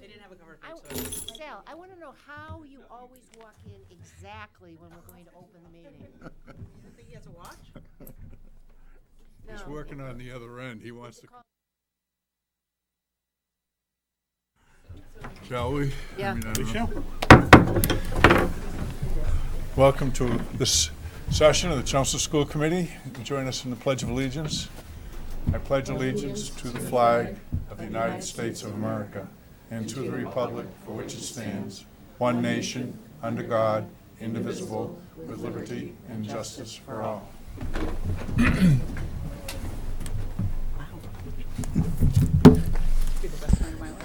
They didn't have a cover page, so. Sal, I want to know how you always walk in exactly when we're going to open the meeting. You don't think he has a watch? He's No. working on the other end. He wants to. Shall we? Yeah. I don't know. Welcome to this session of the Chelmsford School Committee. Join us in the Pledge of Allegiance. I pledge allegiance to the flag of the United States of America and to the republic for which it stands, one nation, under God, indivisible, with liberty and justice for all. Be the best time of my life.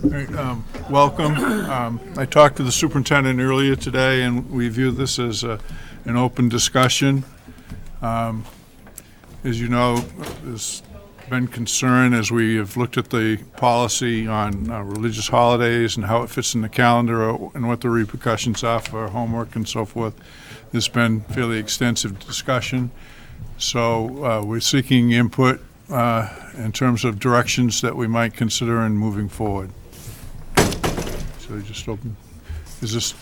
All right, welcome. I talked to the superintendent earlier today, and we view this as an open discussion. As you know, there's been concern as we have looked at the policy on religious holidays and how it fits in the calendar and what the repercussions are for homework and so forth. There's been fairly extensive discussion. So we're seeking input in terms of directions that we might consider in moving forward. So you just open. Is this?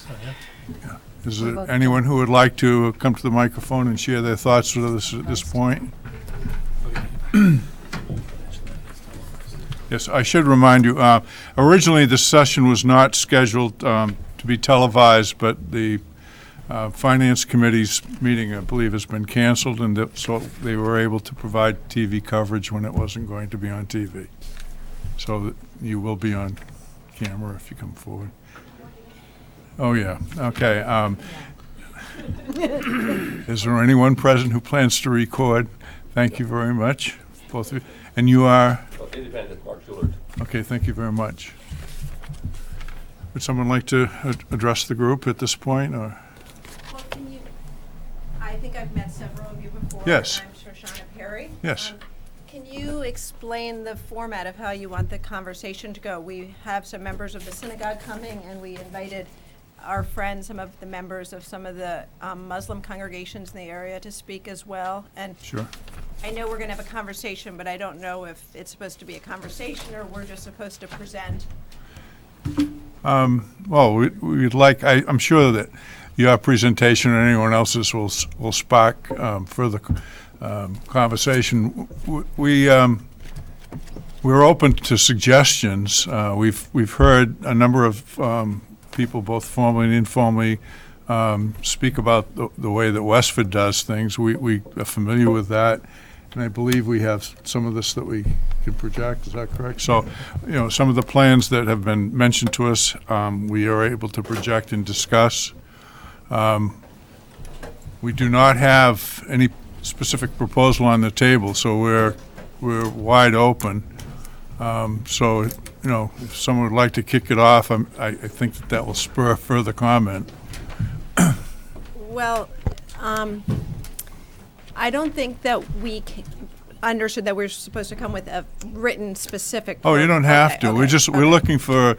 Yeah. Is there anyone who would like to come to the microphone and share their thoughts with us at this point? Yes, I should remind you, originally this session was not scheduled to be televised, but the Finance Committee's meeting, I believe, has been canceled, and so they were able to provide TV coverage when it wasn't going to be on TV. So that you will be on camera if you come forward. Oh, yeah, okay. Is there anyone present who plans to record? Thank you very much, both of you. And you are? Independent, Mark Schuler. Okay, thank you very much. Would someone like to address the group at this point, or? Well, I think I've met several of you before. Yes. I'm Shoshana Perry. Yes. Can you explain the format of how you want the conversation to go? We have some members of the synagogue coming, and we invited our friends, some of the members of some of the Muslim congregations in the area to speak as well. And Sure. I know we're going to have a conversation, but I don't know if it's supposed to be a conversation or we're just supposed to present. Well, we'd like, I'm sure that your presentation or anyone else's will spark further conversation. We're open to suggestions. We've heard a number of people, both formally and informally, speak about the way that Westford does things. We are familiar with that, and I believe we have some of this that we can project. Is that correct? So, some of the plans that have been mentioned to us, we are able to project and discuss. We do not have any specific proposal on the table, so we're wide open. So, if someone would like to kick it off, I think that will spur further comment. Well, I don't think that we understood that we're supposed to come with a written specific. Oh, you don't have to. We're looking for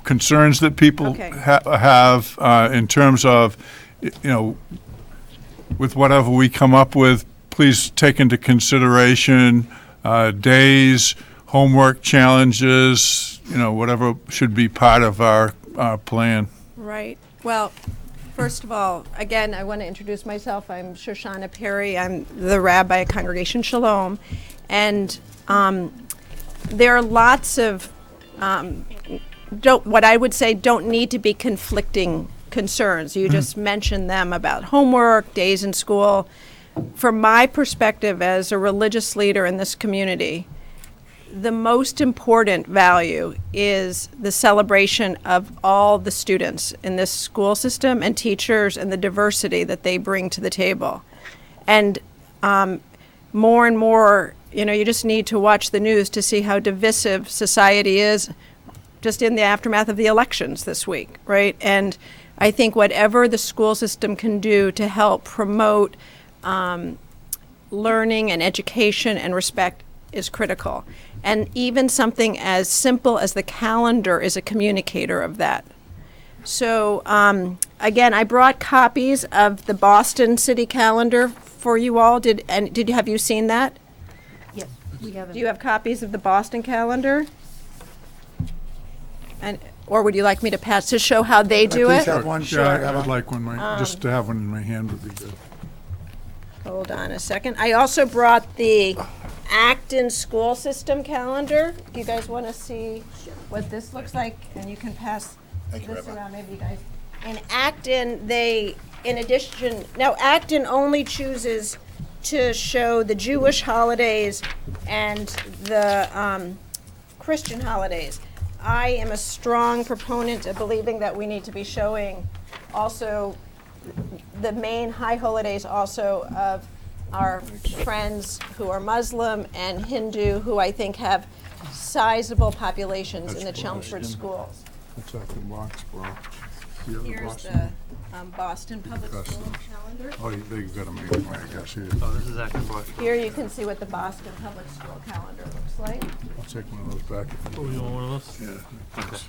concerns that people Okay. have in terms of, with whatever we come up with, please take into consideration days, homework challenges, whatever should be part of our plan. Right. Well, first of all, again, I want to introduce myself. I'm Shoshana Perry. I'm the rabbi at Congregation Shalom. And there are lots of, what I would say don't need to be conflicting concerns. You just mentioned them about homework, days in school. From my perspective as a religious leader in this community, the most important value is the celebration of all the students in this school system and teachers and the diversity that they bring to the table. And more and more, you just need to watch the news to see how divisive society is just in the aftermath of the elections this week, right? And I think whatever the school system can do to help promote learning and education and respect is critical. And even something as simple as the calendar is a communicator of that. So again, I brought copies of the Boston City Calendar for you all. Have you seen that? Yes, we have Do you have copies of the Boston calendar? And, or would you like me to pass to show how they do please it? have one? Yeah, Have I'd one? like one, just to have one in my hand would be good. Hold on a second. I also brought the Acton school system calendar. Do you guys want to see what this looks like? And you can pass this around, maybe you guys. In Acton, they, in addition, now Acton only chooses to show the Jewish holidays and the Christian holidays. I am a strong proponent of believing that we need to be showing also the main high holidays also of our friends who are Muslim and Hindu, who I think have sizable populations in the That's Chelmsford Boston. schools. That's up in Boxborough. The other Here's Boston? the Boston Public School Customs. calendar. Oh, they've got them anyway, I guess. Here, Oh, this is Acton Boston. Here you can see what the Boston Public School calendar looks like. I'll take one of those back. if you Oh, you want one of those? Yeah, thanks.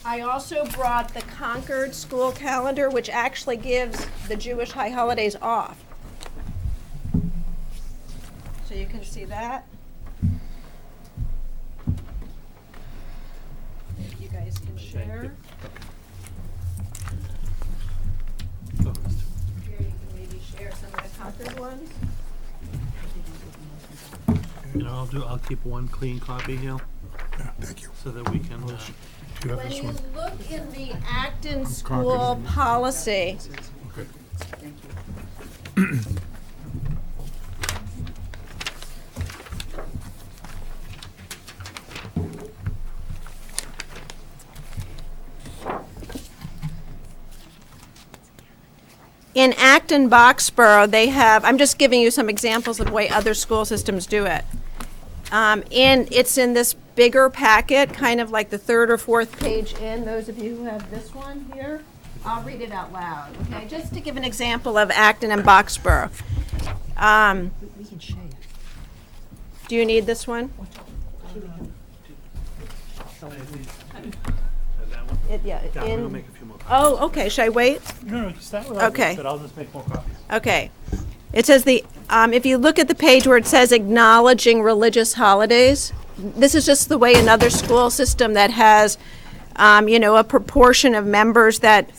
I also brought the Concord School calendar, which actually gives the Jewish high holidays off. So you can see that. If you guys can share. Oh, that's two. Here you can maybe share some of the Concord ones. You know, I'll keep one clean copy here Thank you. so that we can, Do you have When this you one? look in the Acton Concord. school policy, Okay. in Acton Boxborough, they have, I'm just giving you some examples of the way other school systems do it. It's in this bigger packet, kind of like the third or fourth page in. Those of you who have this one here, I'll read it out loud, okay? Just to give an example of Acton and Boxborough. We can share. Do you need this one? Yeah, yeah, we'll in, make a few more copies. oh, okay, should I wait? No, no, start with Okay. but I'll just make more copies. Okay. It says if you look at the page where it says acknowledging religious holidays, this is just the way another school system that has, a proportion of members that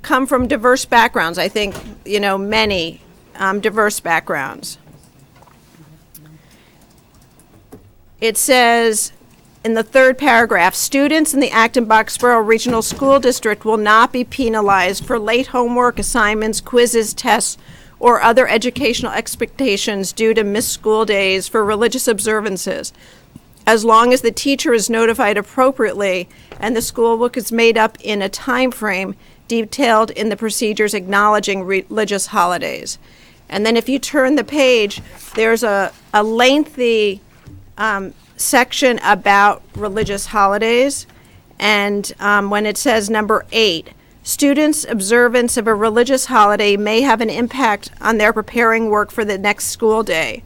come from diverse backgrounds. I think, many diverse backgrounds. It says in the third paragraph, students in the Acton-Boxborough Regional School District will not be penalized for late homework, assignments, quizzes, tests, or other educational expectations due to missed school days for religious observances, as long as the teacher is notified appropriately and the school book is made up in a time frame detailed in the procedures acknowledging religious holidays. And then if you turn the page, there's a lengthy section about religious holidays. And when it says number 8, students' observance of a religious holiday may have an impact on their preparing work for the next school day.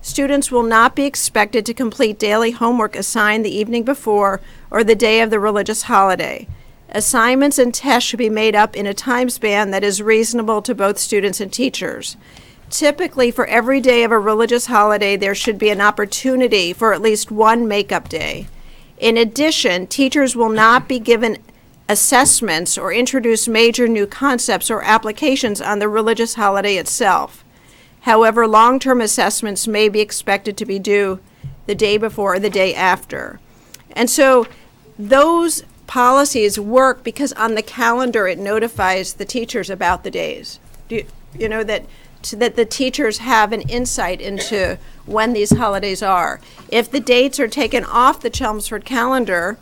Students will not be expected to complete daily homework assigned the evening before or the day of the religious holiday. Assignments and tests should be made up in a time span that is reasonable to both students and teachers. Typically, for every day of a religious holiday, there should be an opportunity for at least one makeup day. In addition, teachers will not be given assessments or introduce major new concepts or applications on the religious holiday itself. However, long-term assessments may be expected to be due the day before or the day after. And so those policies work because on the calendar it notifies the teachers about the days. You know that the teachers have an insight into when these holidays are. If the dates are taken off the Chelmsford calendar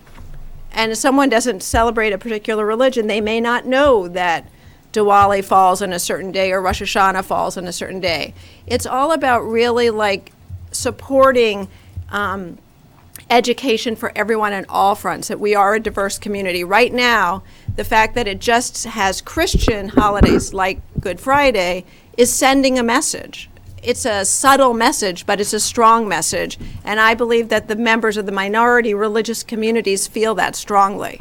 and someone doesn't celebrate a particular religion, they may not know that Diwali falls on a certain day or Rosh Hashanah falls on a certain day. It's all about really supporting education for everyone on all fronts, that we are a diverse community. Right now, the fact that it just has Christian holidays like Good Friday is sending a message. It's a subtle message, but it's a strong message. And I believe that the members of the minority religious communities feel that strongly,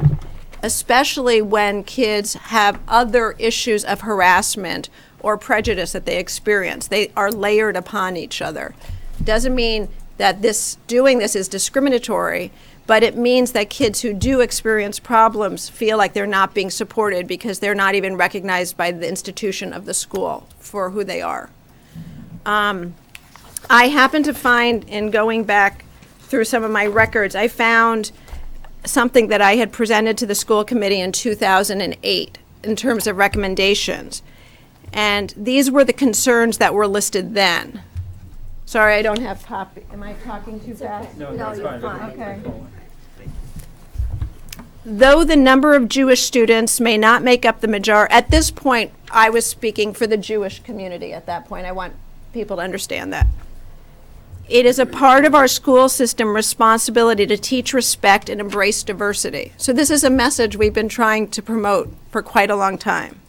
especially when kids have other issues of harassment or prejudice that they experience. They are layered upon each other. Doesn't mean that doing this is discriminatory, but it means that kids who do experience problems feel like they're not being supported because they're not even recognized by the institution of the school for who they are. I happen to find, in going back through some of my records, I found something that I had presented to the school committee in 2008 in terms of recommendations. And these were the concerns that were listed then. Sorry, I don't have copy. Am I talking too fast? No, that's fine. Okay. Though the number of Jewish students may not make up the majority, at this point, I was speaking for the Jewish community at that point. I want people to understand that. It is a part of our school system responsibility to teach respect and embrace diversity. So this is a message we've been trying to promote for quite a long time.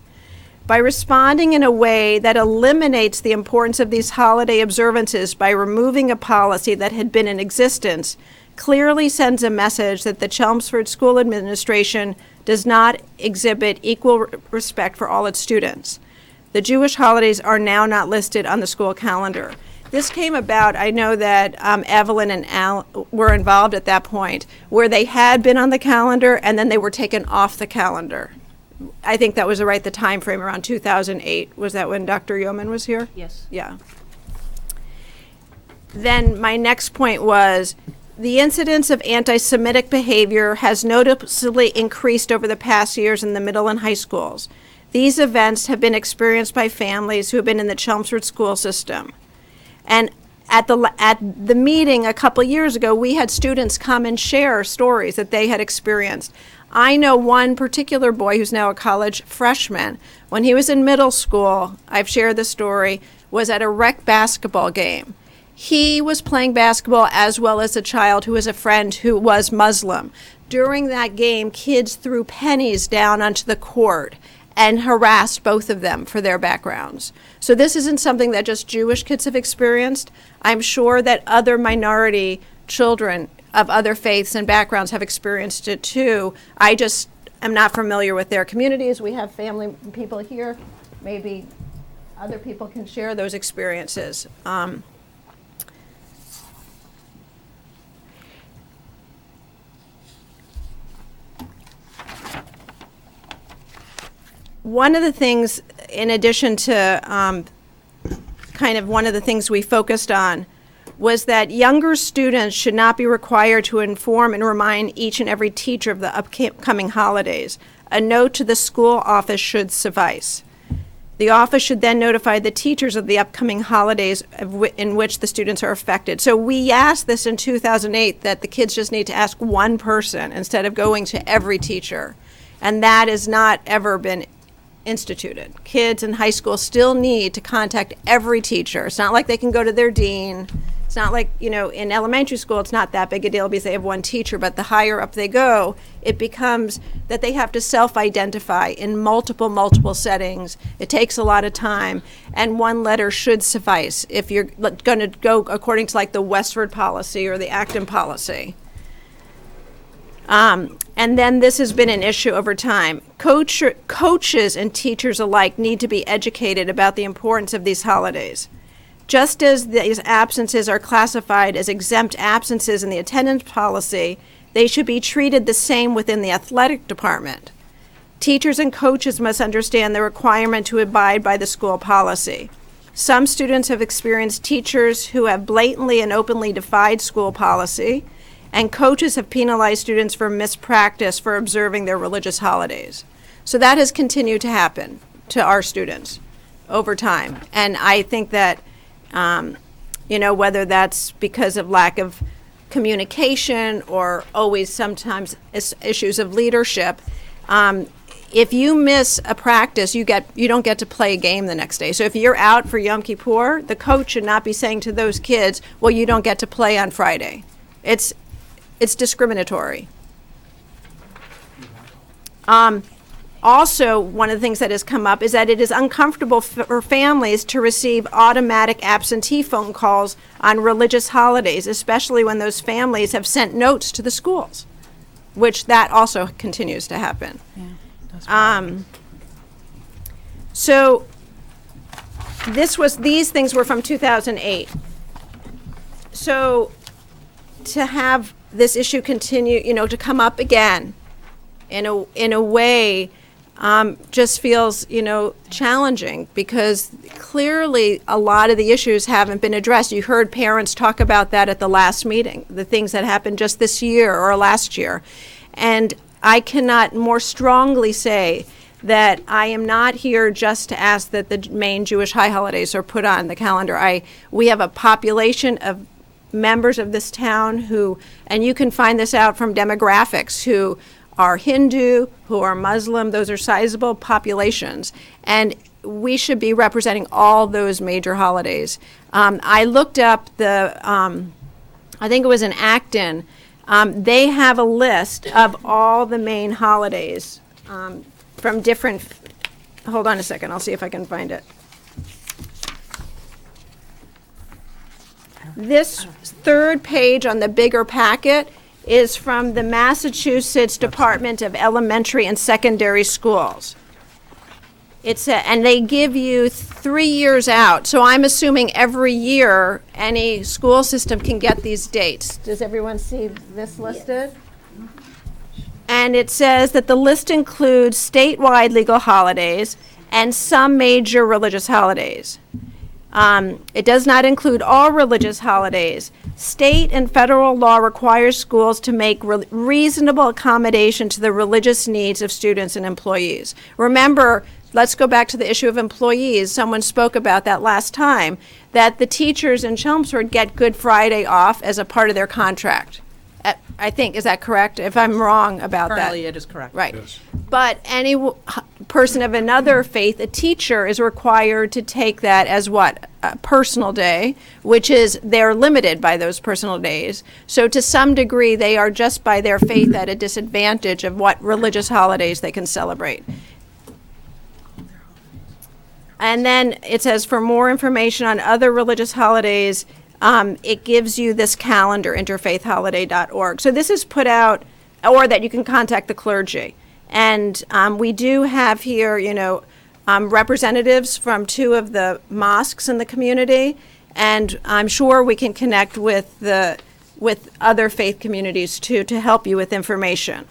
By responding in a way that eliminates the importance of these holiday observances by removing a policy that had been in existence, clearly sends a message that the Chelmsford School Administration does not exhibit equal respect for all its students. The Jewish holidays are now not listed on the school calendar. This came about, I know that Evelyn and Al were involved at that point, where they had been on the calendar and then they were taken off the calendar. I think that was the time frame around 2008. Was that when Dr. Yeoman was here? Yes. Yeah. Then my next point was, the incidence of anti-Semitic behavior has noticeably increased over the past years in the middle and high schools. These events have been experienced by families who have been in the Chelmsford school system. And at the meeting a couple years ago, we had students come and share stories that they had experienced. I know one particular boy who's now a college freshman. When he was in middle school, I've shared the story, was at a rec basketball game. He was playing basketball as well as a child who was a friend who was Muslim. During that game, kids threw pennies down onto the court and harassed both of them for their backgrounds. So this isn't something that just Jewish kids have experienced. I'm sure that other minority children of other faiths and backgrounds have experienced it too. I just am not familiar with their communities. We have family people here. Maybe other people can share those experiences. One of the things, in addition to one of the things we focused on, was that younger students should not be required to inform and remind each and every teacher of the upcoming holidays. A note to the school office should suffice. The office should then notify the teachers of the upcoming holidays in which the students are affected. So we asked this in 2008, that the kids just need to ask one person instead of going to every teacher. And that has not ever been instituted. Kids in high school still need to contact every teacher. It's not like they can go to their dean. It's not like, in elementary school, it's not that big a deal because they have one teacher, but the higher up they go, it becomes that they have to self-identify in multiple settings. It takes a lot of time, and one letter should suffice if you're going to go according to like the Westford policy or the Acton policy. And then this has been an issue over time. Coaches and teachers alike need to be educated about the importance of these holidays. Just as these absences are classified as exempt absences in the attendance policy, they should be treated the same within the athletic department. Teachers and coaches must understand the requirement to abide by the school policy. Some students have experienced teachers who have blatantly and openly defied school policy, and coaches have penalized students for mispractice for observing their religious holidays. So that has continued to happen to our students over time. And I think that, whether that's because of lack of communication or always sometimes issues of leadership, if you miss a practice, you don't get to play a game the next day. So if you're out for Yom Kippur, the coach should not be saying to those kids, well, you don't get to play on Friday. It's discriminatory. Also, one of the things that has come up is that it is uncomfortable for families to receive automatic absentee phone calls on religious holidays, especially when those families have sent notes to the schools, which that also continues to happen. So these things were from 2008. So to have this issue continue, to come up again in a way just feels, challenging, because clearly a lot of the issues haven't been addressed. You heard parents talk about that at the last meeting, the things that happened just this year or last year. And I cannot more strongly say that I am not here just to ask that the main Jewish high holidays are put on the calendar. We have a population of members of this town who, and you can find this out from demographics, who are Hindu, who are Muslim. Those are sizable populations, and we should be representing all those major holidays. I looked up I think it was in Acton, they have a list of all the main holidays from different, hold on a second, I'll see if I can find it. This third page on the bigger packet is from the Massachusetts Department of Elementary and Secondary Schools. And they give you 3 years out. So I'm assuming every year any school system can get these dates. Does everyone see this listed? And it says that the list includes statewide legal holidays and some major religious holidays. It does not include all religious holidays. State and federal law requires schools to make reasonable accommodation to the religious needs of students and employees. Remember, let's go back to the issue of employees. Someone spoke about that last time, that the teachers in Chelmsford get Good Friday off as a part of their contract. I think, is that correct? If I'm wrong about that. Currently, it is correct. Right. But any person of another faith, a teacher, is required to take that as what? A personal day, which is, they're limited by those personal days. So to some degree, they are just by their faith at a disadvantage of what religious holidays they can celebrate. And then it says, for more information on other religious holidays, it gives you this calendar, interfaithholiday.org. So this is put out, or that you can contact the clergy. And we do have here, representatives from 2 of the mosques in the community, and I'm sure we can connect with other faith communities too to help you with information.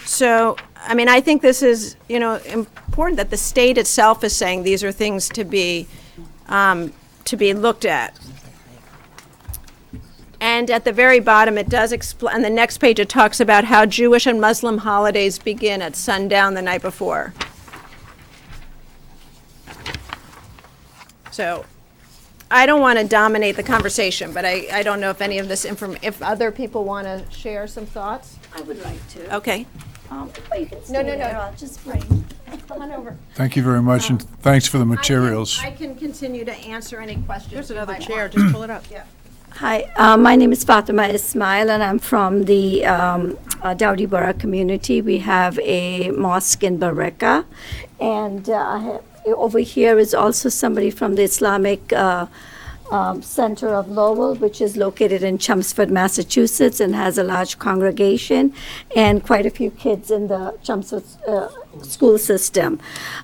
So, I think this is, important that the state itself is saying these are things to be looked at. And at the very bottom, it does explain, on the next page, it talks about how Jewish and Muslim holidays begin at sundown the night before. So I don't want to dominate the conversation, but I don't know if any of this if other people want to share some thoughts. I would like to. Okay. But you can stay No. there. I'll just bring. Come on over. Thank you very much, and thanks for the materials. I can continue to answer any questions. There's you another might chair, want. just pull it up. Yeah. Hi, my name is Fatima Ismail, and I'm from the Dowdy Borough community. We have a mosque in Bareka, and over here is also somebody from the Islamic Center of Lowell, which is located in Chelmsford, Massachusetts, and has a large congregation and quite a few kids in the Chelmsford school system.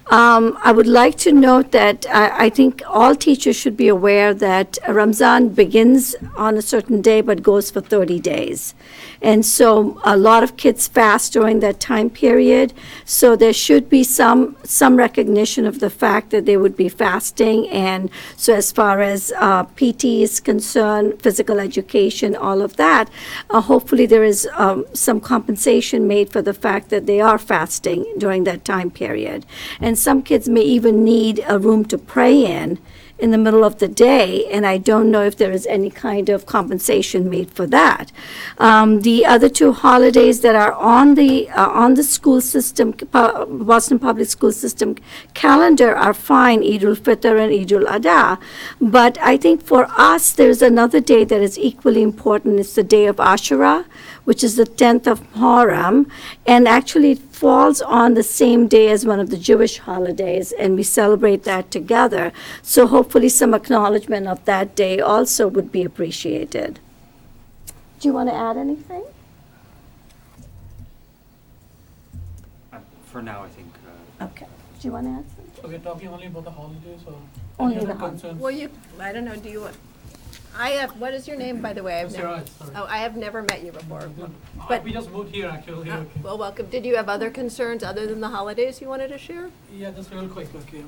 I would like to note that I think all teachers should be aware that Ramzan begins on a certain day but goes for 30 days. And so a lot of kids fast during that time period. So there should be some recognition of the fact that they would be fasting. And so as far as PT is concerned, physical education, all of that, hopefully there is some compensation made for the fact that they are fasting during that time period. And some kids may even need a room to pray in the middle of the day, and I don't know if there is any kind of compensation made for that. The other 2 holidays that are on the school system, Boston Public School System calendar are fine, Eid al-Fitr and Eid al-Adha, but I think for us there's another day that is equally important. It's the day of Ashura, which is the 10th of Muharram, and actually it falls on the same day as one of the Jewish holidays, and we celebrate that together. So hopefully some acknowledgement of that day also would be appreciated. Do you want to add anything? For now, I think. Okay. Do you want to add something? So we're talking only about the holidays or Only any the other holidays. concerns? Well, I don't know, do you want? I have, what is your name, by the way? I've never, Siraj, sorry. oh, I have never met you before. But- We just moved here actually. Okay. Well, welcome. Did you have other concerns other than the holidays you wanted to share? Yeah, just real quick. Okay,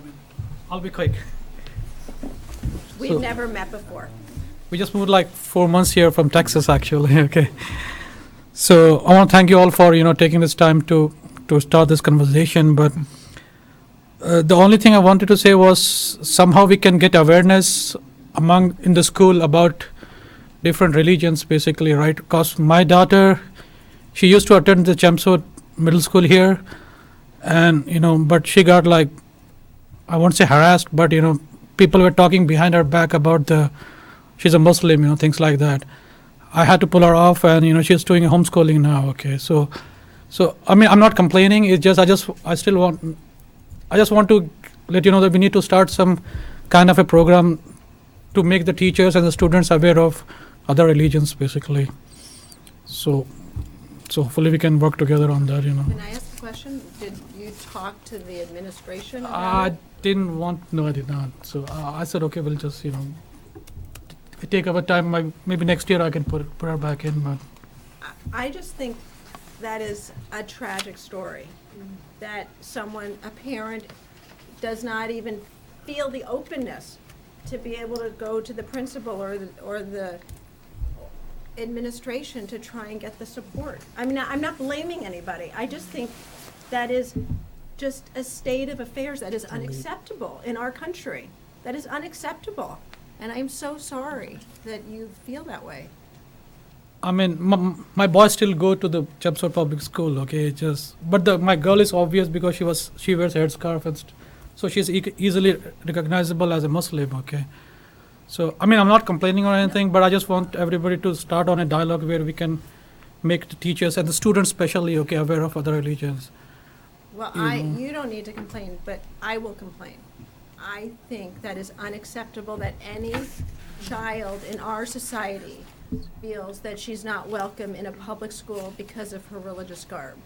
I'll be quick. We've So- never met before. We just moved like 4 months here from Texas actually. Okay. So I want to thank you all for taking this time to start this conversation. But the only thing I wanted to say was somehow we can get awareness in the school about different religions, basically, right? Because my daughter, she used to attend the Chelmsford Middle School here, and but she got like, I won't say harassed, but people were talking behind her back about she's a Muslim, things like that. I had to pull her off, and she's doing homeschooling now. Okay, so I mean, I'm not complaining. It's just I just want to let you know that we need to start some kind of a program to make the teachers and the students aware of other religions, basically. So hopefully we can work together on that. Can I ask a question? Did you talk to the administration about I it? no, I did not. So I said, okay, we'll just take our time. Maybe next year I can put her back in. But I just think that is a tragic story, that a parent does not even feel the openness to be able to go to the principal or the administration to try and get the support. I mean, I'm not blaming anybody. I just think that is just a state of affairs that is unacceptable in our country. That is unacceptable. And I'm so sorry that you feel that way. I mean, my boys still go to the Chelmsford Public School. Okay, but my girl is obvious because she wears a headscarf and so she's easily recognizable as a Muslim. Okay, so I mean, I'm not complaining or anything, but I just want everybody to start on a dialogue where we can make the teachers and the students especially aware of other religions. Well, you don't need to complain, but I will complain. I think that is unacceptable that any child in our society feels that she's not welcome in a public school because of her religious garb.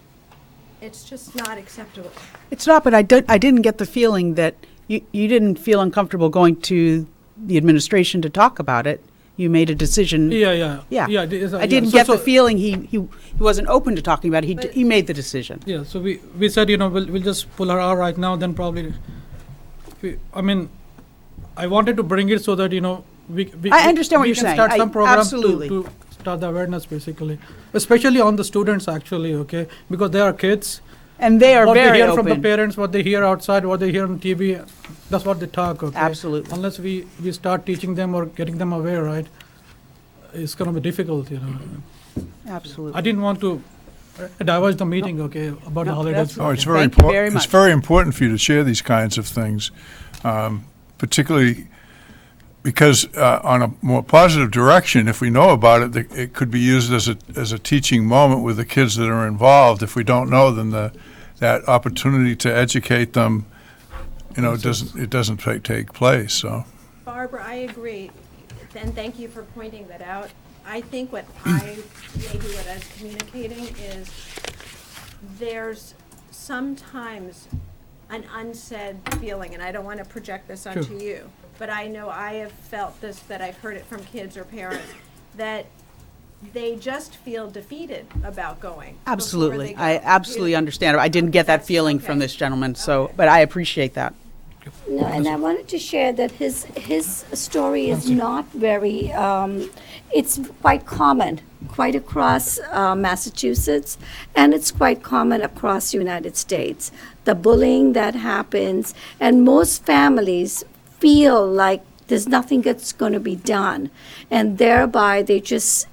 It's just not acceptable. It's not, but I didn't get the feeling that you didn't feel uncomfortable going to the administration to talk about it. You made a decision. Yeah. I didn't get the feeling he wasn't open to talking about it. He made the decision. Yeah, so we said we'll just pull her out right now. Then probably, I mean, I wanted to bring it so that I understand what you're saying. We can start some program absolutely. to start the awareness, basically, especially on the students actually, okay, because they are kids. And they are What very they hear open. from the parents, what they hear outside, what they hear on TV, that's what they talk. Okay, Absolutely. Unless we start teaching them or getting them aware, right? It's going to be difficult, Absolutely. I didn't want to diverge the meeting, okay, about the No, holidays. that's- Oh, it's Okay. very Thank you very important. It's much. very important for you to share these kinds of things, particularly because on a more positive direction, if we know about it, it could be used as a teaching moment with the kids that are involved. If we don't know, then that opportunity to educate them, doesn't take place. So. Barbara, I agree, and thank you for pointing that out. I think what I was communicating is there's sometimes an unsaid feeling, and I don't want to project this onto Sure. you, but I know I have felt this, that I've heard it from kids or parents, that they just feel defeated about going. before Absolutely. they go. I absolutely understand. I didn't get that That's feeling okay. from this gentleman, so, Okay. but I appreciate that. No, and I wanted to share that his story is not very, it's quite common, quite across Massachusetts, and it's quite common across the United States. The bullying that happens, and most families feel like there's nothing that's going to be done, and thereby they just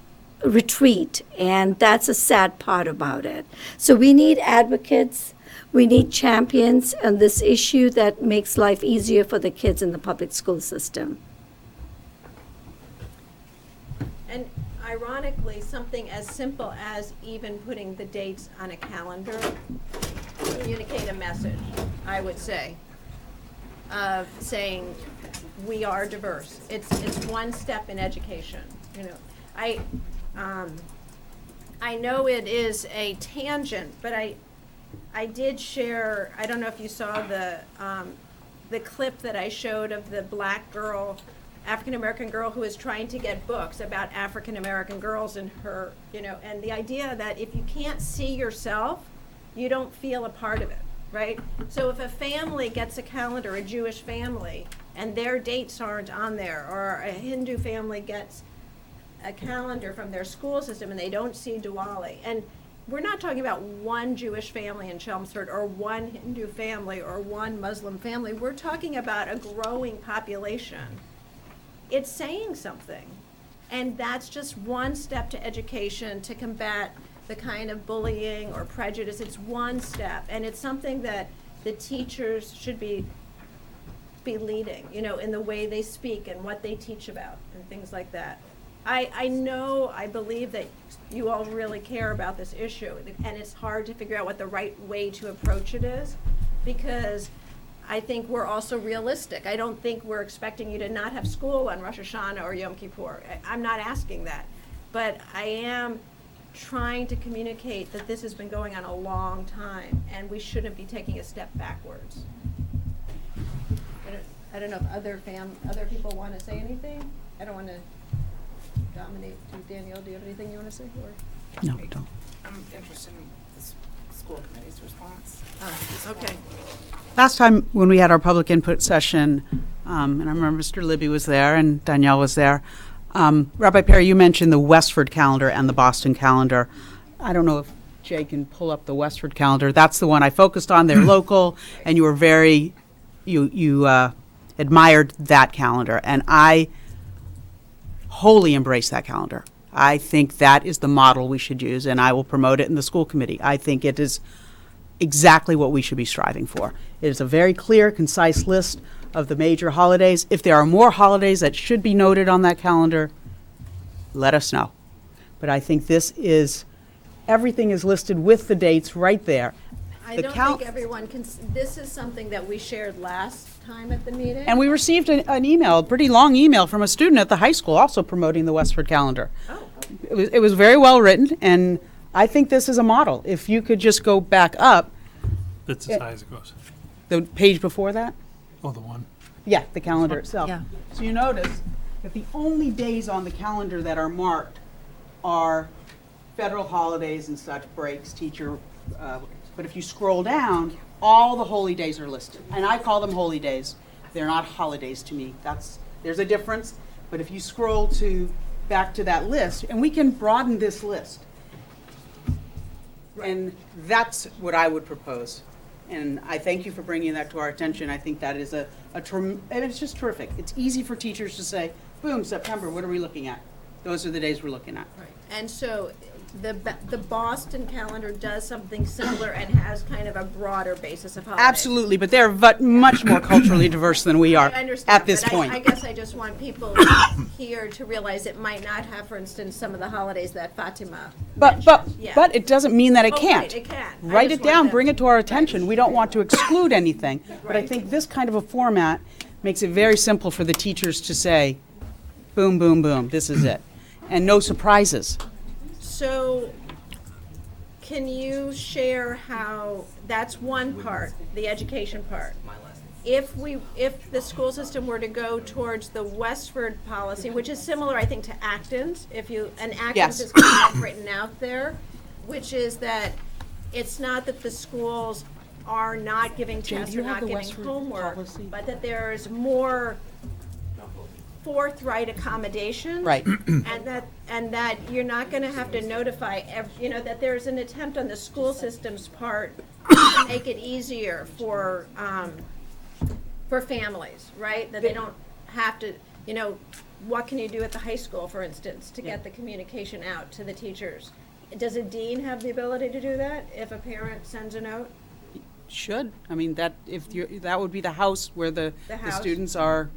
retreat, and that's a sad part about it. So we need advocates. We need champions on this issue that makes life easier for the kids in the public school system. And ironically, something as simple as even putting the dates on a calendar communicate a message, I would say, of saying we are diverse. It's one step in education. I know it is a tangent, but I did share, I don't know if you saw the clip that I showed of the black girl African-American girl who is trying to get books about African-American girls and her, and the idea that if you can't see yourself, you don't feel a part of it, right? So if a family gets a calendar, a Jewish family, and their dates aren't on there, or a Hindu family gets a calendar from their school system and they don't see Diwali, and we're not talking about one Jewish family in Chelmsford or one Hindu family or one Muslim family. We're talking about a growing population. It's saying something. And that's just one step to education to combat the kind of bullying or prejudice. It's one step. And it's something that the teachers should be leading, in the way they speak and what they teach about and things like that. I believe that you all really care about this issue, and it's hard to figure out what the right way to approach it is, because I think we're also realistic. I don't think we're expecting you to not have school on Rosh Hashanah or Yom Kippur. I'm not asking that, but I am trying to communicate that this has been going on a long time, and we shouldn't be taking a step backwards. I don't know if other people want to say anything. I don't want to dominate. Danielle, do you have anything you want to say? Or? No, don't. I'm interested in the school committee's response. Okay. Last time when we had our public input session, and I remember Mr. Libby was there and Danielle was there, Rabbi Perry, you mentioned the Westford calendar and the Boston calendar. I don't know if Jay can pull up the Westford calendar. That's the one I focused on. They're local, and you were you admired that calendar, and I wholly embrace that calendar. I think that is the model we should use, and I will promote it in the school committee. I think it is exactly what we should be striving for. It is a very clear, concise list of the major holidays. If there are more holidays that should be noted on that calendar, let us know. But I think everything is listed with the dates right there. I The don't cal- think everyone can, this is something that we shared last time at the meeting. And we received an email, a pretty long email from a student at the high school also promoting the Westford calendar. Oh. It was very well written, and I think this is a model. If you could just go back up, That's as high as it goes. the page before that. Oh, the one. Yeah, the calendar itself. Yeah. So you notice that the only days on the calendar that are marked are federal holidays and such, breaks, teacher, but if you scroll down, all the holy days are listed. And I call them holy days. They're not holidays to me. There's a difference. But if you scroll back to that list, and we can broaden this list. And that's what I would propose. And I thank you for bringing that to our attention. I think that is and it's just terrific. It's easy for teachers to say, boom, September, what are we looking at? Those are the days we're looking at. Right. And so the Boston calendar does something similar and has kind of a broader basis of holidays. Absolutely, but they're much more culturally diverse than we are I understand, at this but point. I guess I just want people here to realize it might not have, for instance, some of the holidays that Fatima But mentioned. Yeah. it doesn't mean that it Oh, can't. right, it can. I Write just it want down, them bring to- it to our attention. We don't want to exclude anything. But I Right. think this kind of a format makes it very simple for the teachers to say, boom, boom, boom, this is it. And no surprises. So, can you share how, that's one part, the education part. If the school system were to go towards the Westford policy, which is similar, I think, to Acton's, and Acton's Yes. is kind of written out there, which is that it's not that the schools are not giving Jay, do tests you or have not the giving Westford homework, policy? but that there's more forthright accommodation. Right. And that you're not gonna have to notify, that there's an attempt on the school system's part to make it easier for families, right? That they don't have to, what can you do at the high school, for instance, to get the communication out to the teachers? Does a dean have the ability to do that if a parent sends a note? Should. I mean, that would be the house where the house. students are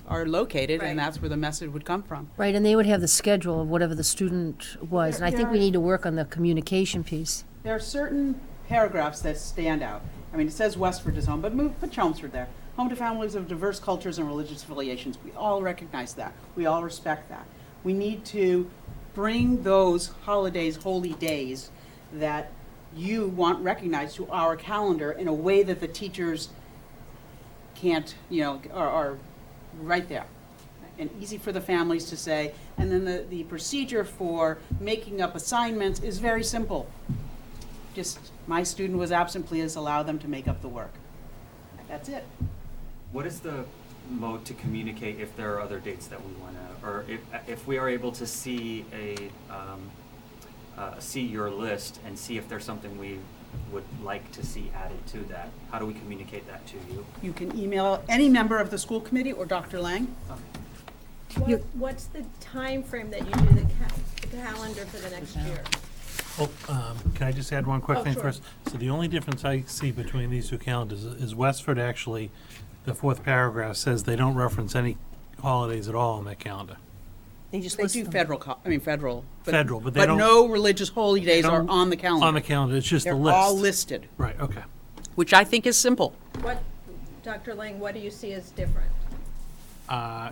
located, Right. and that's where the message would come from. Right, and they would have the schedule of whatever the student was, and I think we need to work on the communication piece. There are certain paragraphs that stand out. I mean, it says Westford is home, but put Chelmsford there. Home to families of diverse cultures and religious affiliations. We all recognize that. We all respect that. We need to bring those holidays, holy days that you want recognized to our calendar in a way that the teachers can't, are right there. and easy for the families to say. And then the procedure for making up assignments is very simple. Just, my student was absent, please allow them to make up the work. That's it. What is the mode to communicate if there are other dates that we want to, or if we are able to see see your list and see if there's something we would like to see added to that? How do we communicate that to you? You can email any member of the school committee or Dr. Lang. What's the time frame that you do the calendar for the next year? Oh, can I just add one quick Oh, thing sure. first? So the only difference I see between these two calendars is Westford actually, the fourth paragraph says they don't reference any holidays at all on their calendar. They just They list do them. federal. Federal, but they don't- no religious holy days are don't- on the calendar. On the calendar, it's just the They're list. all listed, Right, okay. which I think is simple. What, Dr. Lang, what do you see as different?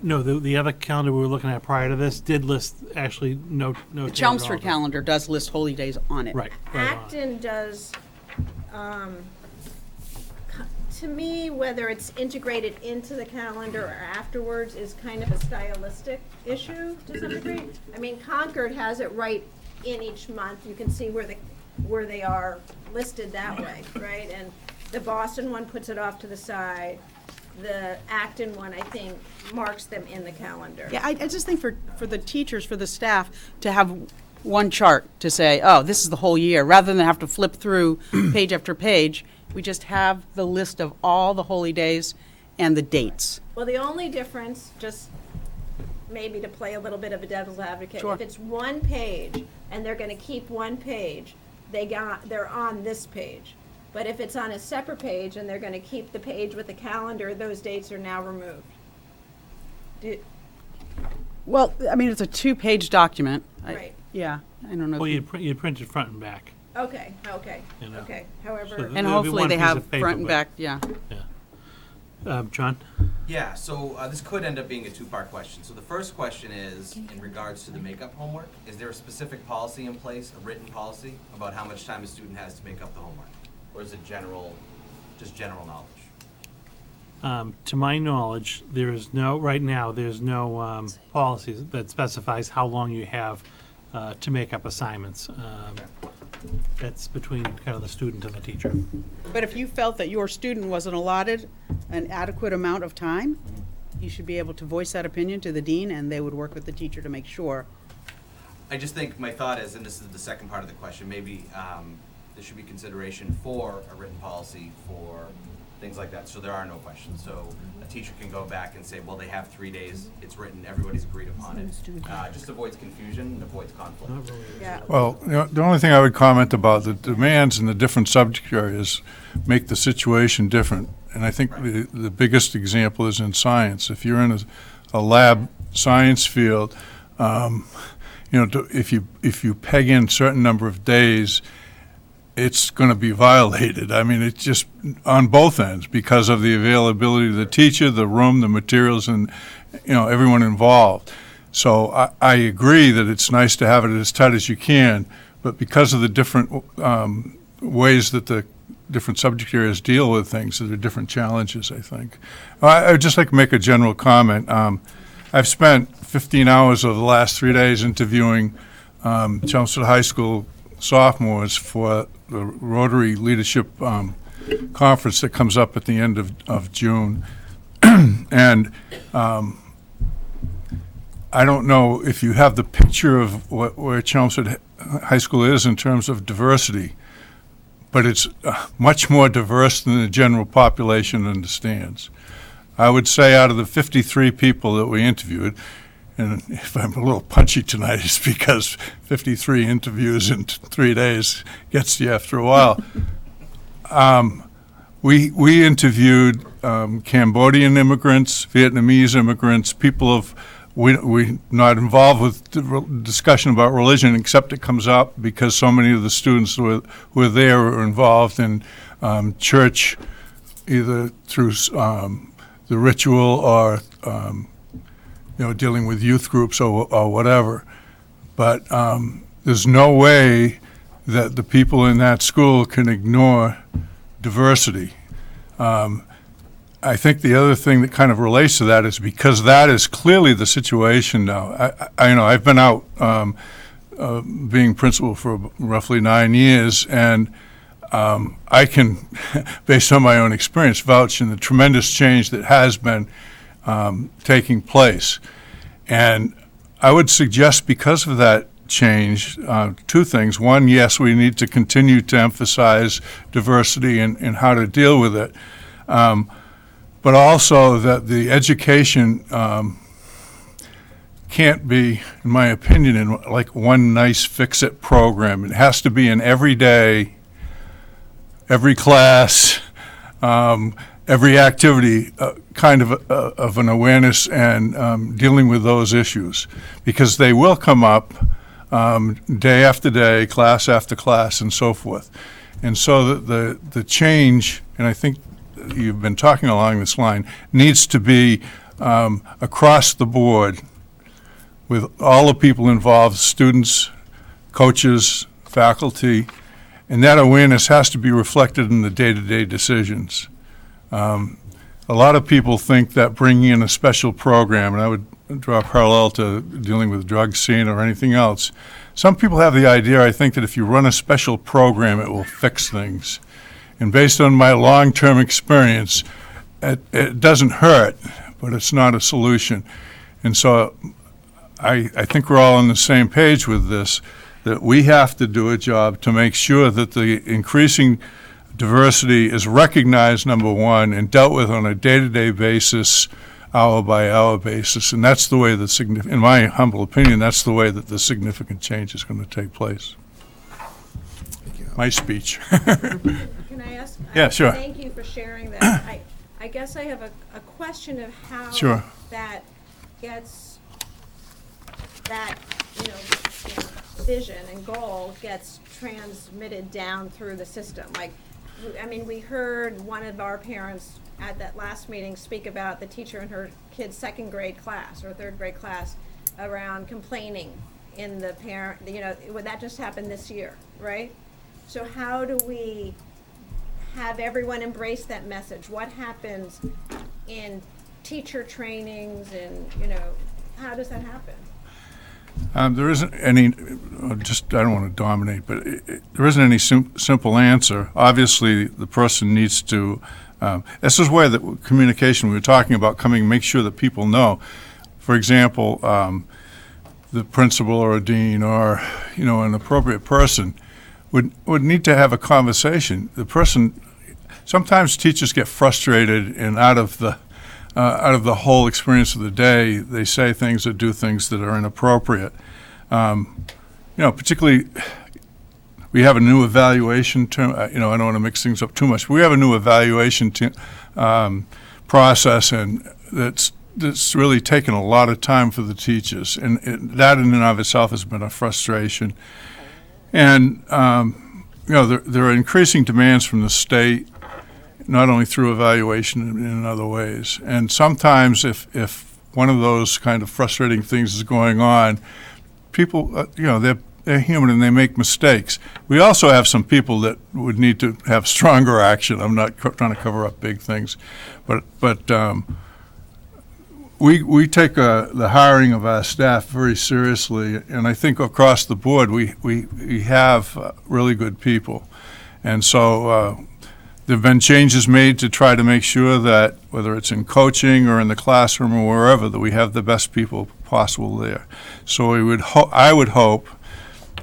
No, the other calendar we were looking at prior to this did list, actually, no. The Chelmsford calendar does list holy days on it. Right, right on. Acton does, to me, whether it's integrated into the calendar or afterwards is kind of a stylistic issue to some degree. I mean, Concord has it right in each month. You can see where they are listed that way, right? And the Boston one puts it off to the side. The Acton one, I think, marks them in the calendar. Yeah, I just think for the teachers, for the staff, to have one chart to say, oh, this is the whole year, rather than have to flip through page after page, we just have the list of all the holy days and the dates. Well, the only difference, just maybe to play a little bit of a devil's advocate, Sure. if it's one page and they're gonna keep one page, they're on this page. But if it's on a separate page and they're gonna keep the page with the calendar, those dates are now removed. Well, I mean, it's a two-page document. Right. Yeah, I don't know. Well, you'd print it front and back. Okay, You know. okay. So However, the- And There'll be hopefully one they piece have of paper, front and but- back, yeah. John? Yeah, so this could end up being a two-part question. So the first question is, in regards to the makeup homework, is there a specific policy in place, a written policy, about how much time a student has to make up the homework? Or is it just general knowledge? To my knowledge, right now, there's no policy that specifies how long you have to make up assignments. That's between kind of the student and the teacher. But if you felt that your student wasn't allotted an adequate amount of time, you should be able to voice that opinion to the dean, and they would work with the teacher to make sure. I just think my thought is, and this is the second part of the question, maybe there should be consideration for a written policy for things like that, so there are no questions. So a teacher can go back and say, well, they have 3 days, it's written, everybody's agreed upon it. Just avoids confusion and avoids conflict. yeah. Well, the only thing I would comment about the demands in the different subject areas make the situation different. And I think the biggest example is in science. If you're in a lab science field, if you peg in certain number of days, it's going to be violated. I mean, it's just on both ends because of the availability of the teacher, the room, the materials, and everyone involved. So I agree that it's nice to have it as tight as you can, but because of the different ways that the different subject areas deal with things, there are different challenges, I think. I would just like to make a general comment. I've spent 15 hours over the last 3 days interviewing Chelmsford High School sophomores for the Rotary Leadership Conference that comes up at the end of June. And I don't know if you have the picture of where Chelmsford High School is in terms of diversity, but it's much more diverse than the general population understands. I would say out of the 53 people that we interviewed, and if I'm a little punchy tonight, it's because 53 interviews in 3 days gets to you after a while. We interviewed Cambodian immigrants, Vietnamese immigrants, people of we're not involved with discussion about religion, except it comes up because so many of the students who were there were involved in church, either through the ritual or dealing with youth groups or whatever. But there's no way that the people in that school can ignore diversity. I think the other thing that kind of relates to that is because that is clearly the situation now. I know I've been out being principal for roughly 9 years, and I can, based on my own experience, vouch in the tremendous change that has been taking place. And I would suggest because of that change, two things. One, yes, we need to continue to emphasize diversity and how to deal with it. But also that the education can't be, in my opinion, in like one nice fix-it program. It has to be an every day, every class, every activity, kind of an awareness and dealing with those issues, because they will come up day after day, class after class, and so forth. And so the change, and I think you've been talking along this line, needs to be across the board with all the people involved, students, coaches, faculty, and that awareness has to be reflected in the day-to-day decisions. A lot of people think that bringing in a special program, and I would draw a parallel to dealing with drug scene or anything else, some people have the idea, I think, that if you run a special program, it will fix things. And based on my long-term experience, it doesn't hurt, but it's not a solution. And so I think we're all on the same page with this, that we have to do a job to make sure that the increasing diversity is recognized, number one, and dealt with on a day-to-day basis, hour-by-hour basis. And that's the way that, in my humble opinion, that's the way that the significant change is going to take place. My speech. Can I ask? Yeah, sure. Thank you for sharing that. I guess I have a question of how Sure. that gets, that, vision and goal gets transmitted down through the system. Like, I mean, we heard one of our parents at that last meeting speak about the teacher in her kid's second grade class or third grade class around complaining in the parent, that just happened this year, right? So how do we have everyone embrace that message? What happens in teacher trainings and, how does that happen? There isn't any, I don't want to dominate, but there isn't any simple answer. Obviously, the person needs to, this is where the communication we were talking about make sure that people know. For example, the principal or a dean or, an appropriate person would need to have a conversation. The person, sometimes teachers get frustrated and out of the whole experience of the day, they say things or do things that are inappropriate. Particularly, we have a new evaluation term. I don't want to mix things up too much. But we have a new evaluation process, and that's really taken a lot of time for the teachers, and that in and of itself has been a frustration. And there are increasing demands from the state, not only through evaluation in other ways. And sometimes if one of those kind of frustrating things is going on, people, they're human and they make mistakes. We also have some people that would need to have stronger action. I'm not trying to cover up big things, but we take the hiring of our staff very seriously, and I think across the board we have really good people. And so there have been changes made to try to make sure that, whether it's in coaching or in the classroom or wherever, that we have the best people possible there. So I would hope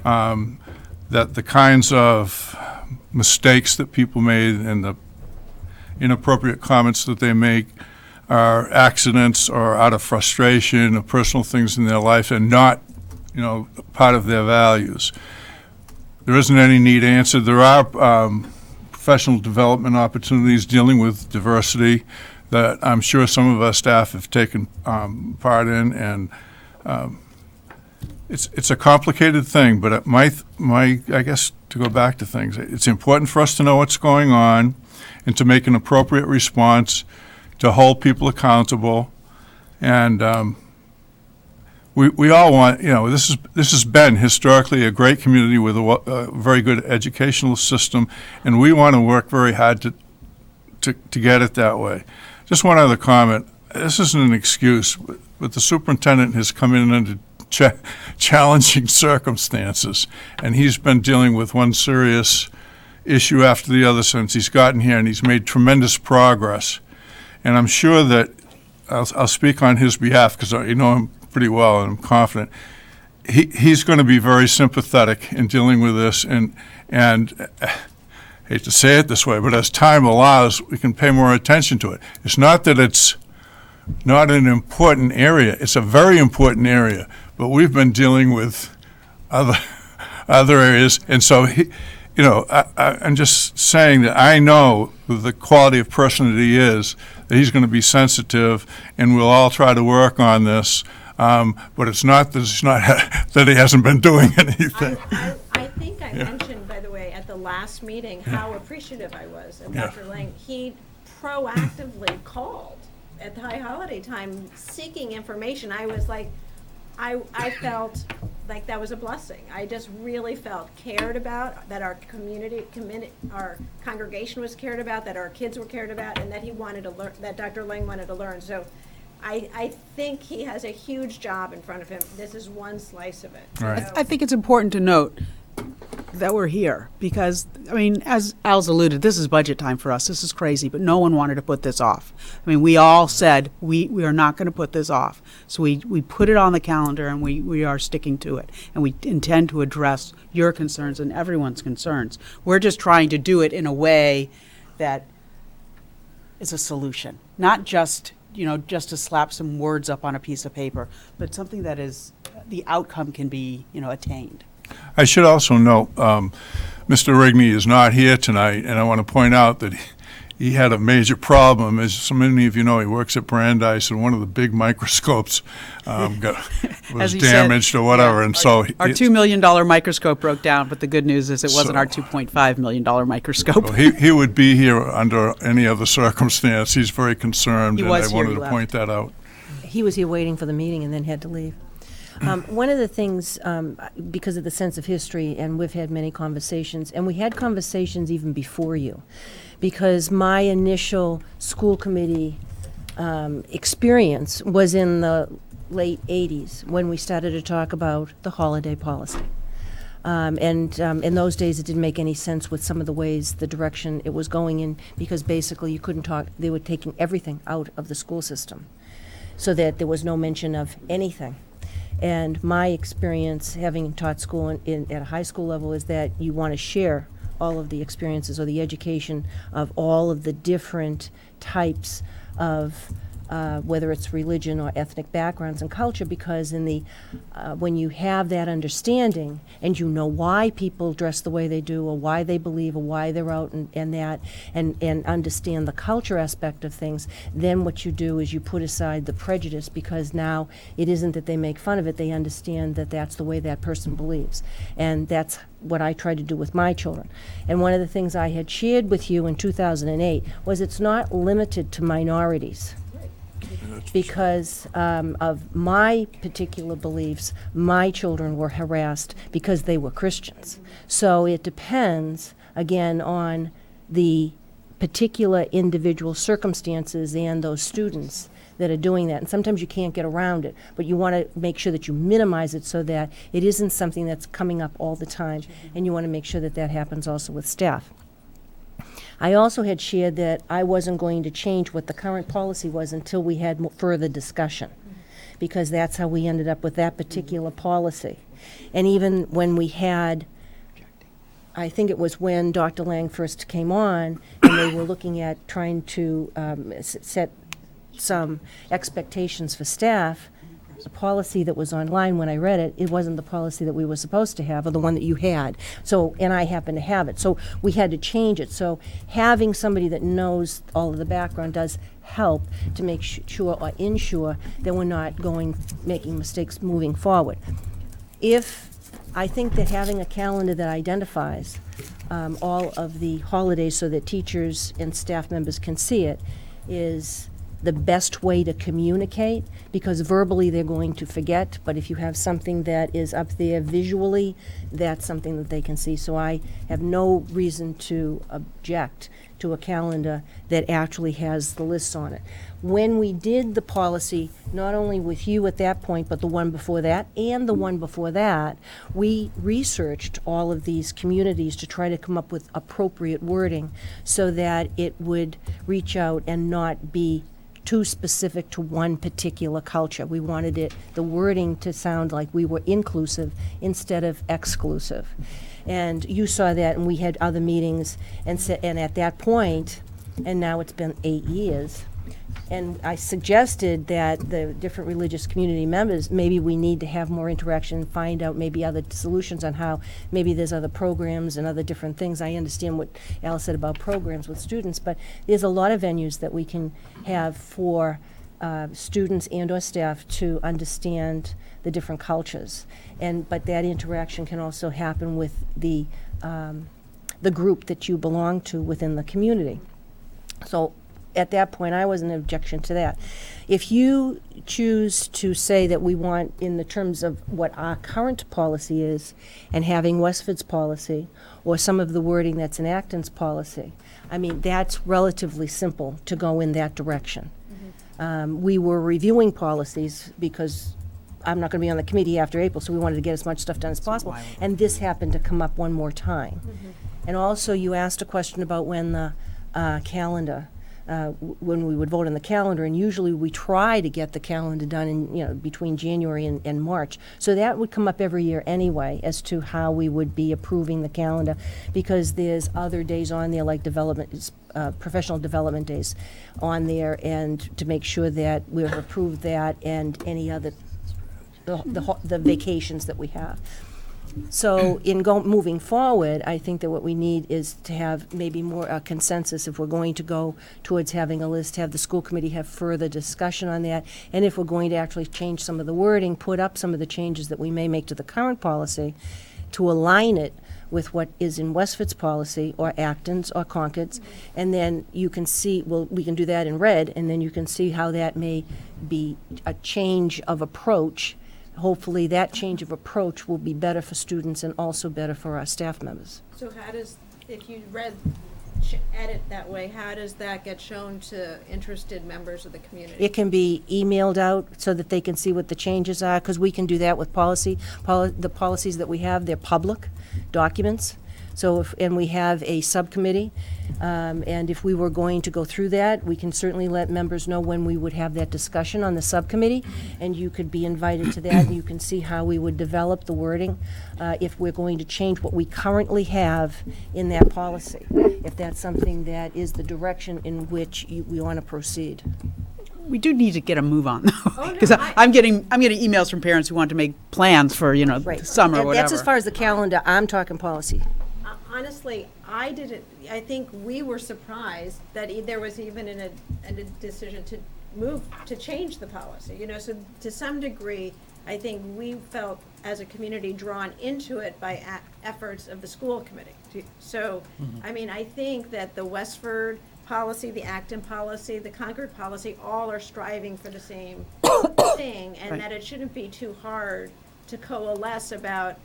that the kinds of mistakes that people made and the inappropriate comments that they make are accidents or out of frustration or personal things in their life and not, part of their values. There isn't any neat answer. There are professional development opportunities dealing with diversity that I'm sure some of our staff have taken part in, and it's a complicated thing, but I guess to go back to things, it's important for us to know what's going on and to make an appropriate response, to hold people accountable, and we all want, this has been historically a great community with a very good educational system, and we want to work very hard to get it that way. Just one other comment. This isn't an excuse, but the superintendent has come in under challenging circumstances, and he's been dealing with one serious issue after the other since he's gotten here, and he's made tremendous progress. And I'm sure that, I'll speak on his behalf because I know him pretty well and I'm confident, he's going to be very sympathetic in dealing with this, and hate to say it this way, but as time allows, we can pay more attention to it. It's not that it's not an important area. It's a very important area, but we've been dealing with other areas, and so I'm just saying that I know with the quality of person that he is, that he's going to be sensitive, and we'll all try to work on this. But it's not that he hasn't been doing anything. I think I mentioned, by the way, at the last meeting, how appreciative I was of Dr. Lang. He proactively called at the high holiday time seeking information. I was like, I felt like that was a blessing. I just really felt cared about, that our our congregation was cared about, that our kids were cared about, and that he wanted to learn, that Dr. Lang wanted to learn. So I think he has a huge job in front of him. This is one slice of it. Right. So- I think it's important to note that we're here because, I mean, as Al's alluded, this is budget time for us. This is crazy, but no one wanted to put this off. I mean, we all said we are not going to put this off. So we put it on the calendar and we are sticking to it. And we intend to address your concerns and everyone's concerns. We're just trying to do it in a way that is a solution, not just to slap some words up on a piece of paper, but something that is, the outcome can be, attained. I should also note, Mr. Rigney is not here tonight, and I want to point out that he had a major problem. As so many of you know, he works at Brandeis, and one of the big microscopes was he damaged said, or whatever, and so Our $2 million microscope broke down, but the good news is it wasn't our $2.5 million microscope. well, he would be here under any other circumstance. He's very concerned, He and was I here, wanted he to left. point that out. He was here waiting for the meeting and then had to leave. One of the things, because of the sense of history, and we've had many conversations, and we had conversations even before you, because my initial school committee experience was in the late 80s when we started to talk about the holiday policy. And in those days, it didn't make any sense with some of the ways, the direction it was going in, because basically you couldn't talk, they were taking everything out of the school system, so that there was no mention of anything. And my experience, having taught school at a high school level, is that you want to share all of the experiences or the education of all of the different types of whether it's religion or ethnic backgrounds and culture, because in the when you have that understanding and you know why people dress the way they do or why they believe or why they're out and understand the culture aspect of things, then what you do is you put aside the prejudice, because now it isn't that they make fun of it, they understand that that's the way that person believes. And that's what I try to do with my children. And one of the things I had shared with you in 2008 was it's not limited to minorities. Because of my particular beliefs, my children were harassed because they were Christians. So it depends, again, on the particular individual circumstances and those students that are doing that. And sometimes you can't get around it, but you want to make sure that you minimize it so that it isn't something that's coming up all the time. And you want to make sure that that happens also with staff. I also had shared that I wasn't going to change what the current policy was until we had further discussion, because that's how we ended up with that particular policy. And even when we had, I think it was when Dr. Lang first came on, and they were looking at trying to set some expectations for staff, the policy that was online when I read it, it wasn't the policy that we were supposed to have, or the one that you had. So, and I happen to have it. So we had to change it. So having somebody that knows all of the background does help to make sure or ensure that we're not making mistakes moving forward. I think that having a calendar that identifies all of the holidays so that teachers and staff members can see it is the best way to communicate, because verbally they're going to forget, but if you have something that is up there visually, that's something that they can see. So I have no reason to object to a calendar that actually has the lists on it. When we did the policy, not only with you at that point, but the one before that and the one before that, we researched all of these communities to try to come up with appropriate wording so that it would reach out and not be too specific to one particular culture. We wanted the wording to sound like we were inclusive instead of exclusive. And you saw that, and we had other meetings, and at that point, and now it's been 8 years, and I suggested that the different religious community members, maybe we need to have more interaction, find out maybe other solutions on how, maybe there's other programs and other different things. I understand what Alice said about programs with students, but there's a lot of venues that we can have for students and or staff to understand the different cultures. But that interaction can also happen with the group that you belong to within the community. So at that point, I was an objection to that. If you choose to say that we want, in the terms of what our current policy is, and having Westford's policy, or some of the wording that's in Acton's policy, I mean, that's relatively simple to go in that direction. We were reviewing policies because I'm not going to be on the committee after April, so we wanted to get as much stuff done as possible. And this happened to come up one more time. And also, you asked a question about when the calendar, when we would vote on the calendar, and usually we try to get the calendar done in, between January and March. So that would come up every year anyway, as to how we would be approving the calendar, because there's other days on there, like professional development days on there, and to make sure that we've approved that and any other, the vacations that we have. So moving forward, I think that what we need is to have maybe more consensus if we're going to go towards having a list, have the school committee have further discussion on that, and if we're going to actually change some of the wording, put up some of the changes that we may make to the current policy to align it with what is in Westford's policy, or Acton's, or Concord's, and then you can see, well, we can do that in red, and then you can see how that may be a change of approach. Hopefully, that change of approach will be better for students and also better for our staff members. So how does, if you edit that way, how does that get shown to interested members of the community? It can be emailed out so that they can see what the changes are, because we can do that with policy. The policies that we have, they're public documents. So and we have a subcommittee, and if we were going to go through that, we can certainly let members know when we would have that discussion on the subcommittee, and you could be invited to that, and you can see how we would develop the wording if we're going to change what we currently have in that policy, if that's something that is the direction in which we want to proceed. We do need to get a move on, though, Oh, no, because I'm getting emails from parents who want to make plans for, the summer or And whatever. that's as far as the calendar. I'm talking policy. Honestly, I think we were surprised that there was even a decision to change the policy, so to some degree, I think we felt as a community drawn into it by efforts of the school committee. So, I mean, I think that the Westford policy, the Acton policy, the Concord policy, all are striving for the same thing, and that it shouldn't be too hard to coalesce about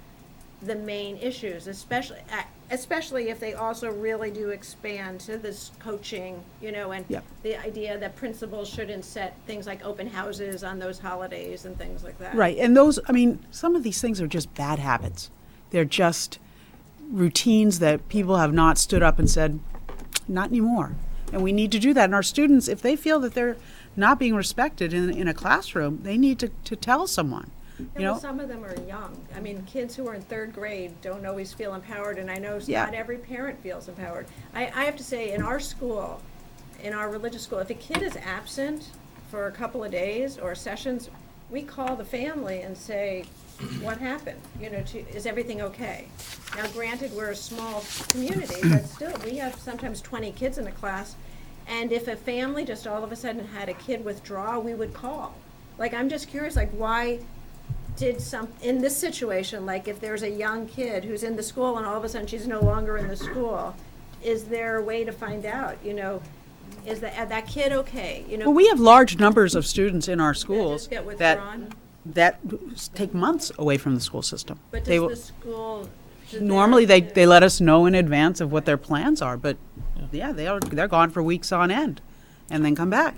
the main issues, especially if they also really do expand to this coaching, and the idea that principals shouldn't set things like open houses on those holidays and things like that. Right, and some of these things are just bad habits. They're just routines that people have not stood up and said, not anymore. And we need to do that. And our students, if they feel that they're not being respected in a classroom, they need to tell someone. Well, some of them are young. I mean, kids who are in third grade don't always feel empowered, and I know not every parent feels empowered. I have to say, in our school, in our religious school, if a kid is absent for a couple of days or sessions, we call the family and say, what happened? Is everything okay? Now, granted, we're a small community, but still, we have sometimes 20 kids in a class, and if a family just all of a sudden had a kid withdraw, we would call. Like, I'm just curious, why in this situation, like if there's a young kid who's in the school and all of a sudden she's no longer in the school, is there a way to find out, Is that kid okay? You know, Well, we have large numbers of students in our schools just get that, withdrawn? that take months away from the school system. But They does will- the school? do Normally, their- they let us know in advance of what their plans are, but yeah, they're gone for weeks on end and then come back.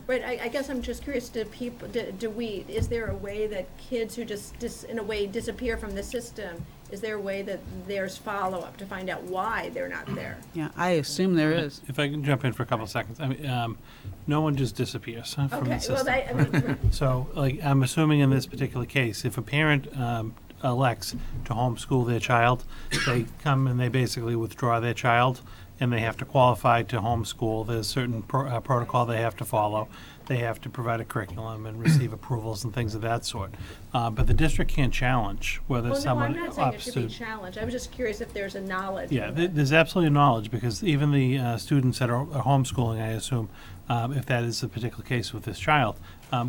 Right, I guess I'm just curious, is there a way that kids who just in a way disappear from the system, is there a way that there's follow-up to find out why they're not there? Yeah, I assume there is. If I can jump in for a couple of seconds, I mean, no one just disappears from the Okay, well, system. I mean, So, like, I'm assuming in this particular case, if a parent elects to homeschool their child, they come and they basically withdraw their child, and they have to qualify to homeschool. There's certain protocol they have to follow. They have to provide a curriculum and receive approvals and things of that sort. But the district can't challenge whether well, no, someone I'm not saying it opts should to. be challenged, I was just curious if there's a knowledge. Yeah, of it. there's absolutely knowledge, because even the students that are homeschooling, I assume, if that is the particular case with this child,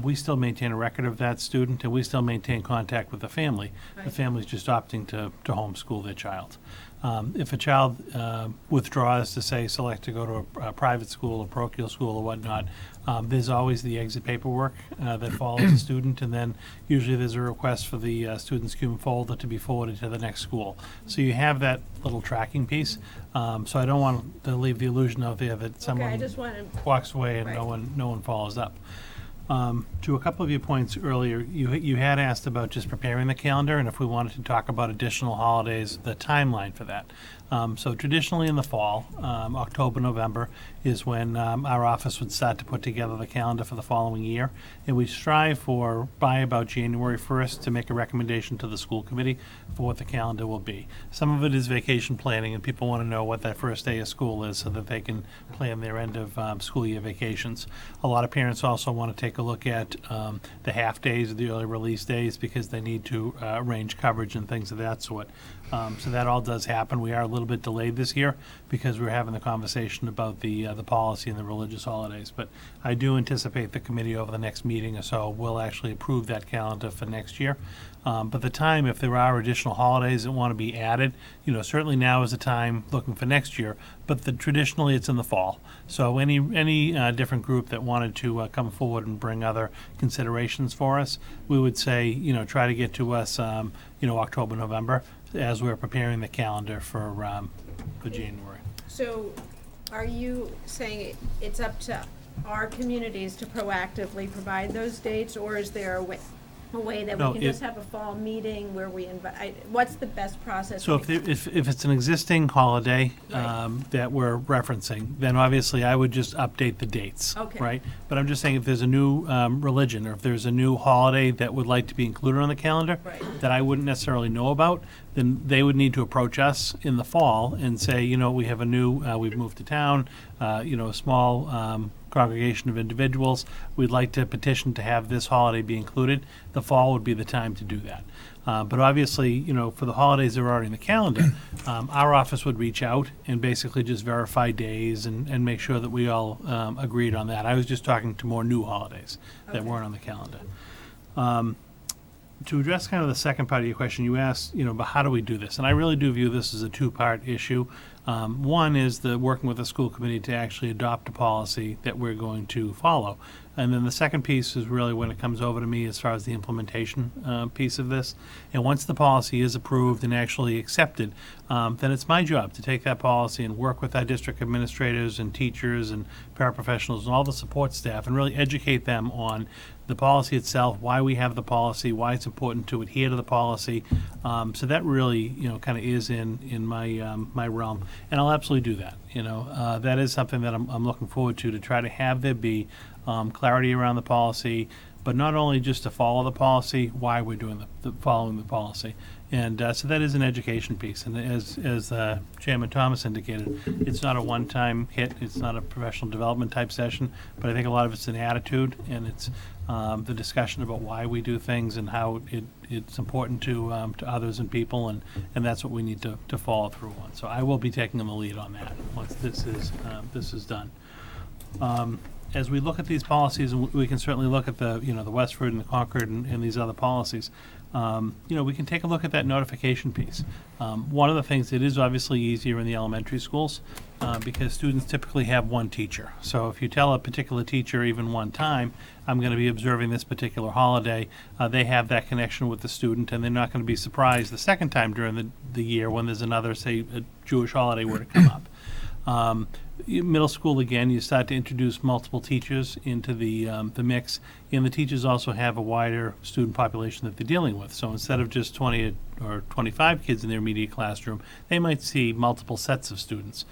we still maintain a record of that student, and we still maintain contact with the family. The Right. family's just opting to homeschool their child. If a child withdraws to, say, select to go to a private school, a parochial school or whatnot, there's always the exit paperwork that follows the student, and then usually there's a request for the student's CUME folder to be forwarded to the next school. So you have that little tracking piece. So I don't want to leave the illusion out there that Okay, I someone just wanted, walks away and Right. no one follows up. To a couple of your points earlier, you had asked about just preparing the calendar and if we wanted to talk about additional holidays, the timeline for that. So traditionally in the fall, October, November, is when our office would start to put together the calendar for the following year. And we strive for, by about January 1st, to make a recommendation to the school committee for what the calendar will be. Some of it is vacation planning, and people want to know what that first day of school is so that they can plan their end of school year vacations. A lot of parents also want to take a look at the half days, the early release days, because they need to arrange coverage and things of that sort. So that all does happen. We are a little bit delayed this year because we're having the conversation about the policy and the religious holidays. But I do anticipate the committee over the next meeting or so will actually approve that calendar for next year. But the time, if there are additional holidays that want to be added, certainly now is the time looking for next year. But traditionally, it's in the fall. So any different group that wanted to come forward and bring other considerations for us, we would say, try to get to us, October, November, as we're preparing the calendar for January. so are you saying it's up to our communities to proactively provide those dates, or is there a way that No, we can just have a fall meeting where we invite, what's the best process? So if it's an existing holiday Right. that we're referencing, then obviously I would just update the dates. Okay. Right? But I'm just saying, if there's a new religion, or if there's a new holiday that would like to be included on the calendar Right. that I wouldn't necessarily know about, then they would need to approach us in the fall and say, we have a new, we've moved to town, a small congregation of individuals, we'd like to petition to have this holiday be included. The fall would be the time to do that. But obviously, for the holidays that are already in the calendar, our office would reach out and basically just verify days and make sure that we all agreed on that. I was just talking to more new holidays that Okay. weren't on the calendar. To address kind of the second part of your question, you asked, but how do we do this? And I really do view this as a two-part issue. One is the working with the school committee to actually adopt a policy that we're going to follow. And then the second piece is really when it comes over to me as far as the implementation piece of this. And once the policy is approved and actually accepted, then it's my job to take that policy and work with our district administrators and teachers and paraprofessionals and all the support staff and really educate them on the policy itself, why we have the policy, why it's important to adhere to the policy. So that really, kind of is in my realm, and I'll absolutely do that. That is something that I'm looking forward to try to have there be clarity around the policy, but not only just to follow the policy, why we're doing the following the policy. And so that is an education piece. And as Chairman Thomas indicated, it's not a one-time hit. It's not a professional development type session, but I think a lot of it's an attitude, and it's the discussion about why we do things and how it's important to others and people, and that's what we need to follow through on. So I will be taking the lead on that once this is done. As we look at these policies, and we can certainly look at the Westford and the Concord and these other policies, we can take a look at that notification piece. One of the things that is obviously easier in the elementary schools, because students typically have one teacher. So if you tell a particular teacher even one time, I'm going to be observing this particular holiday, they have that connection with the student, and they're not going to be surprised the second time during the year when there's another, say, a Jewish holiday were to come up. Middle school, again, you start to introduce multiple teachers into the mix, and the teachers also have a wider student population that they're dealing with. So instead of just 20 or 25 kids in their immediate classroom, they might see multiple sets of students.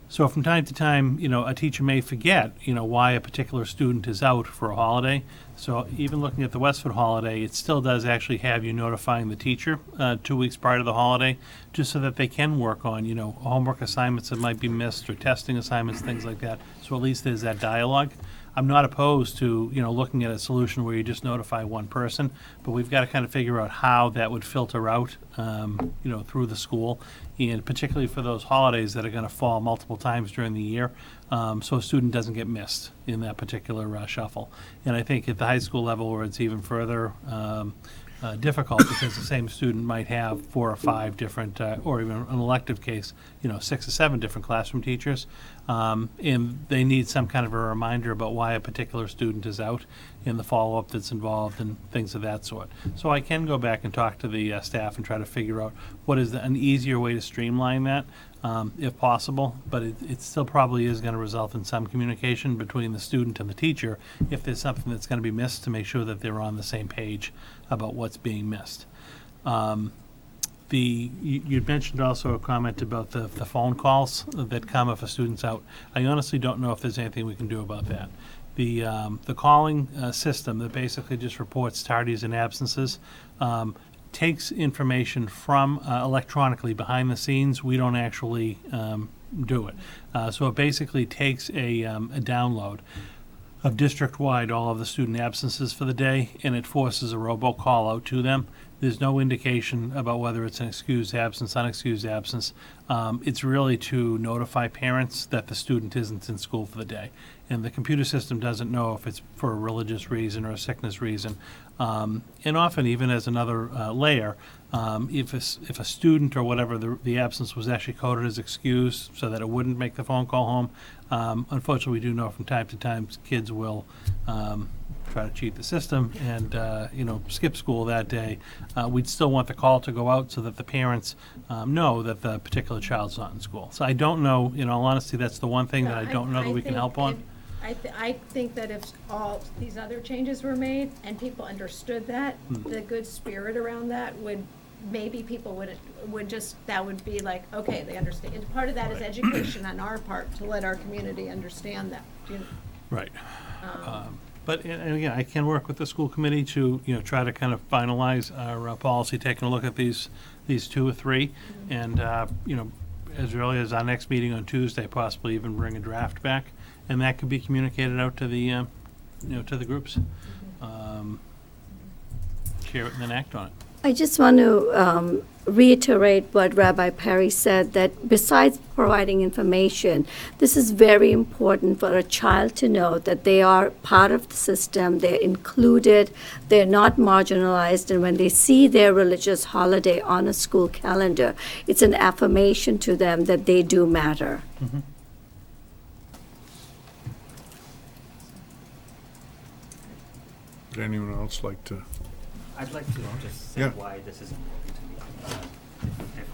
So from time to time, a teacher may forget, why a particular student is out for a holiday. So even looking at the Westford holiday, it still does actually have you notifying the teacher 2 weeks prior to the holiday, just so that they can work on, homework assignments that might be missed or testing assignments, things like that. So at least there's that dialogue. I'm not opposed to, looking at a solution where you just notify one person, but we've got to kind of figure out how that would filter out, through the school, and particularly for those holidays that are going to fall multiple times during the year, so a student doesn't get missed in that particular shuffle. And I think at the high school level where it's even further difficult, because the same student might have 4 or 5 different, or even an elective case, 6 or 7 different classroom teachers, and they need some kind of a reminder about why a particular student is out and the follow-up that's involved and things of that sort. So I can go back and talk to the staff and try to figure out what is an easier way to streamline that, if possible, but it still probably is going to result in some communication between the student and the teacher if there's something that's going to be missed, to make sure that they're on the same page about what's being missed. You'd mentioned also a comment about the phone calls that come if a student's out. I honestly don't know if there's anything we can do about that. The calling system that basically just reports tardies and absences takes information from electronically behind the scenes. We don't actually do it. So it basically takes a download of district-wide all of the student absences for the day, and it forces a robocall out to them. There's no indication about whether it's an excused absence, unexcused absence. It's really to notify parents that the student isn't in school for the day. And the computer system doesn't know if it's for a religious reason or a sickness reason. And often, even as another layer, if a student or whatever, the absence was actually coded as excused so that it wouldn't make the phone call home, unfortunately, we do know from time to time kids will try to cheat the system and skip school that day. We'd still want the call to go out so that the parents know that the particular child's not in school. So I don't know, in all honesty, that's the one thing that I don't know that we can help on. I think that if all these other changes were made and people understood that, the good spirit around that would, maybe people would just, that would be like, okay, they understand. And part of that is education on our part to let our community understand that. Right. But, and again, I can work with the school committee to, try to kind of finalize our policy, taking a look at these 2 or 3, and, as early as our next meeting on Tuesday, possibly even bring a draft back, and that could be communicated out to the, to the groups. Share it and then act on it. I just want to reiterate what Rabbi Perry said, that besides providing information, this is very important for a child to know that they are part of the system, they're included, they're not marginalized, and when they see their religious holiday on a school calendar, it's an affirmation to them that they do matter. Mm-hmm. Would anyone else like to? I'd like to just say Yeah. why this is important to me, if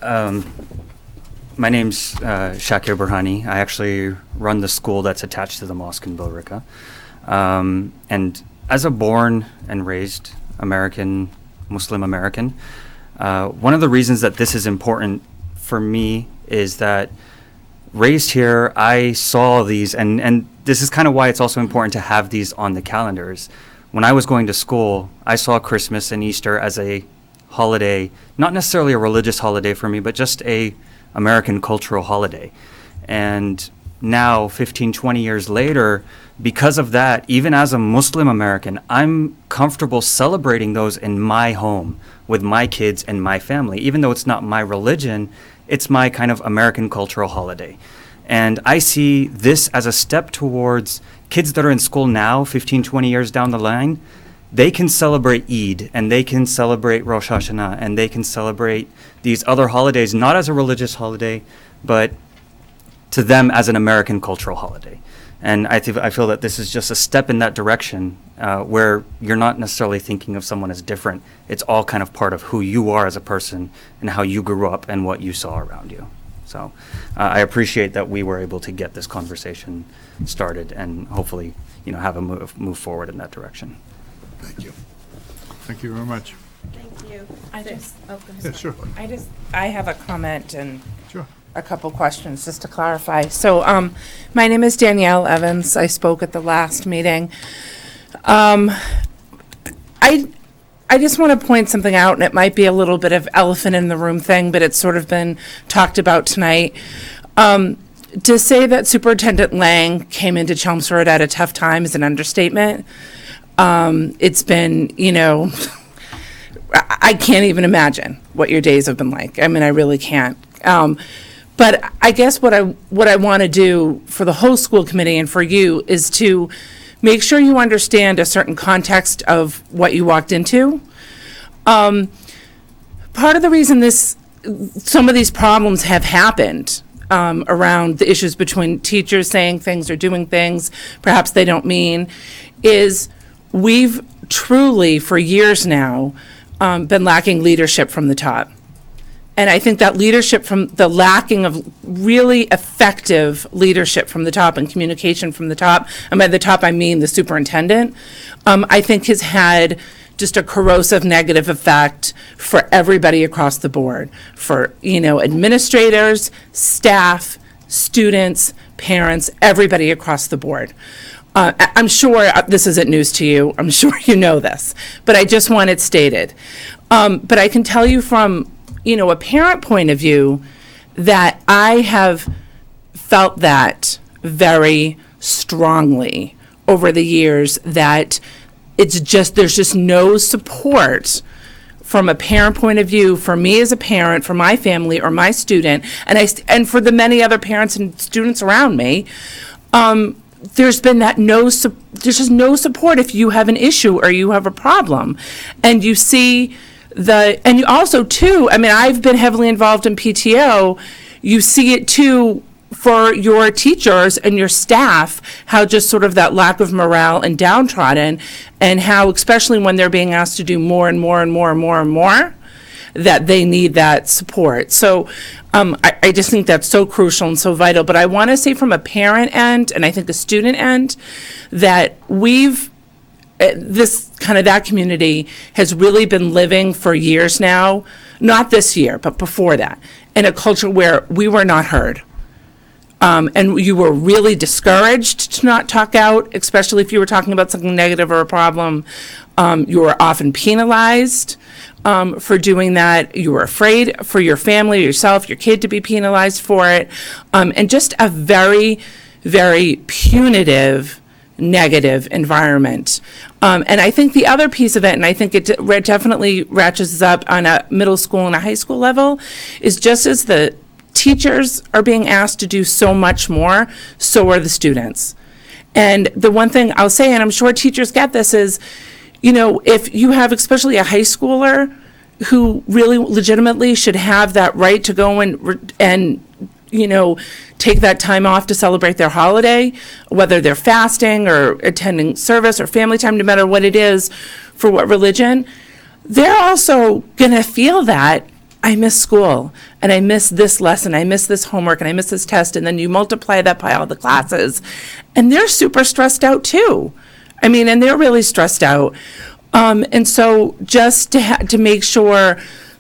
I may. My name's Shakir Burhani. I actually run the school that's attached to the mosque in Billerica. And as a born and raised American, Muslim American, one of the reasons that this is important for me is that raised here, I saw these, and this is kind of why it's also important to have these on the calendars. When I was going to school, I saw Christmas and Easter as a holiday, not necessarily a religious holiday for me, but just a American cultural holiday. And now, 15, 20 years later, because of that, even as a Muslim American, I'm comfortable celebrating those in my home with my kids and my family. Even though it's not my religion, it's my kind of American cultural holiday. And I see this as a step towards kids that are in school now, 15, 20 years down the line, they can celebrate Eid, and they can celebrate Rosh Hashanah, and they can celebrate these other holidays, not as a religious holiday, but to them as an American cultural holiday. And I feel that this is just a step in that direction, where you're not necessarily thinking of someone as different. It's all kind of part of who you are as a person and how you grew up and what you saw around you. So I appreciate that we were able to get this conversation started and hopefully, have a move forward in that direction. Thank you. Thank you very much. Thank you. I just, Yeah, sure. I have a comment and Sure. a couple questions, just to clarify. So, my name is Danielle Evans. I spoke at the last meeting. I just want to point something out, and it might be a little bit of elephant in the room thing, but it's sort of been talked about tonight. To say that Superintendent Lang came into Chelmsford at a tough time is an understatement. It's been, I can't even imagine what your days have been like. I mean, I really can't. But I guess what I want to do for the whole school committee and for you is to make sure you understand a certain context of what you walked into. Part of the reason some of these problems have happened around the issues between teachers saying things or doing things perhaps they don't mean is we've truly, for years now, been lacking leadership from the top. And I think that leadership from the lacking of really effective leadership from the top and communication from the top, and by the top I mean the superintendent, I think has had just a corrosive negative effect for everybody across the board, for, administrators, staff, students, parents, everybody across the board. I'm sure this isn't news to you. I'm sure you know this, but I just want it stated. But I can tell you from, a parent point of view that I have felt that very strongly over the years, that there's just no support from a parent point of view, for me as a parent, for my family or my student, and for the many other parents and students around me. There's been there's just no support if you have an issue or you have a problem. And you see and you also too, I mean, I've been heavily involved in PTO. You see it too for your teachers and your staff, how just sort of that lack of morale and downtrodden, and how, especially when they're being asked to do more and more and more and more and more, that they need that support. So I just think that's so crucial and so vital. But I want to say from a parent end, and I think the student end, that that community has really been living for years now, not this year, but before that, in a culture where we were not heard. And you were really discouraged to not talk out, especially if you were talking about something negative or a problem. You were often penalized for doing that. You were afraid for your family, yourself, your kid to be penalized for it. And just a very, very punitive, negative environment. And I think the other piece of it, and I think it definitely ratchets up on a middle school and a high school level, is just as the teachers are being asked to do so much more, so are the students. And the one thing I'll say, and I'm sure teachers get this, is, if you have especially a high schooler who really legitimately should have that right to go and take that time off to celebrate their holiday, whether they're fasting or attending service or family time, no matter what it is, for what religion, they're also going to feel that I miss school, and I miss this lesson, I miss this homework, and I miss this test, and then you multiply that by all the classes, and they're super stressed out too. I mean, and they're really stressed out. And so just to make sure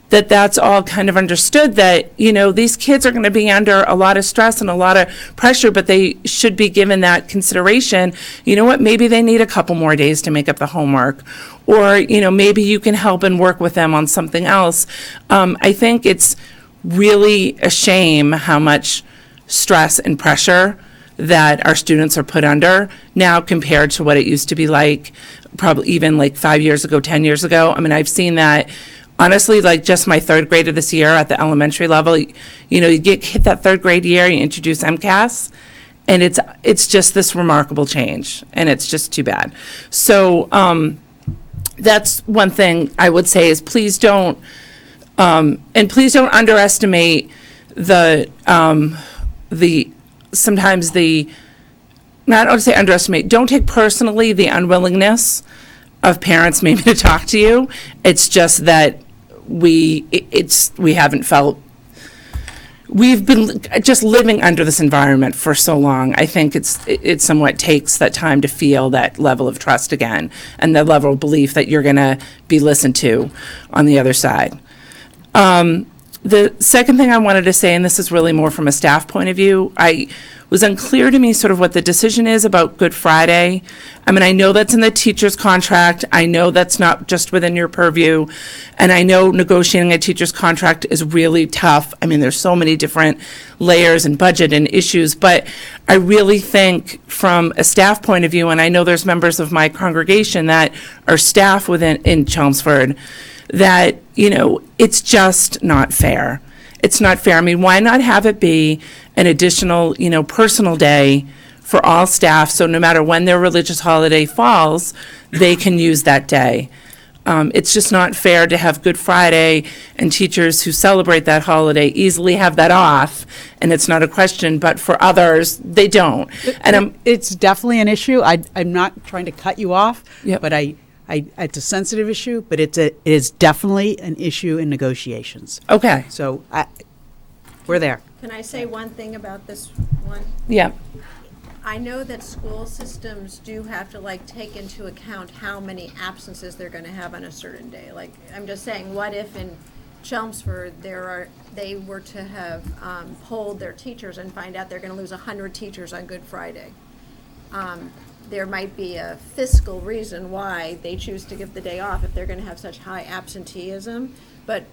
that that's all kind of understood, that, these kids are going to be under a lot of stress and a lot of pressure, but they should be given that consideration. You know what, maybe they need a couple more days to make up the homework, or, maybe you can help and work with them on something else. I think it's really a shame how much stress and pressure that our students are put under now compared to what it used to be like probably even like 5 years ago, 10 years ago. I mean, I've seen that. Honestly, like just my third grader this year at the elementary level, you hit that third grade year, you introduce MCAS, and it's just this remarkable change, and it's just too bad. So that's one thing I would say is please don't underestimate sometimes not to say underestimate, don't take personally the unwillingness of parents maybe to talk to you. It's just that we haven't felt, we've been just living under this environment for so long. I think it somewhat takes that time to feel that level of trust again and the level of belief that you're going to be listened to on the other side. The second thing I wanted to say, and this is really more from a staff point of view, it was unclear to me sort of what the decision is about Good Friday. I mean, I know that's in the teacher's contract. I know that's not just within your purview. And I know negotiating a teacher's contract is really tough. I mean, there's so many different layers and budget and issues. But I really think from a staff point of view, and I know there's members of my congregation that are staff in Chelmsford, that, it's just not fair. It's not fair. I mean, why not have it be an additional, personal day for all staff, so no matter when their religious holiday falls, they can use that day. It's just not fair to have Good Friday and teachers who celebrate that holiday easily have that off, and it's not a question, but for others, they don't. And It's definitely an issue. I'm not trying to cut you off, Yep. but it's a sensitive issue, but it is definitely an issue in negotiations. okay, So we're there. Can I say one thing about this one? yeah, I know that school systems do have to take into account how many absences they're gonna have on a certain day. I'm just saying, what if in Chelmsford, they were to have polled their teachers and find out they're gonna lose 100 teachers on Good Friday? There might be a fiscal reason why they choose to give the day off if they're gonna have such high absenteeism, but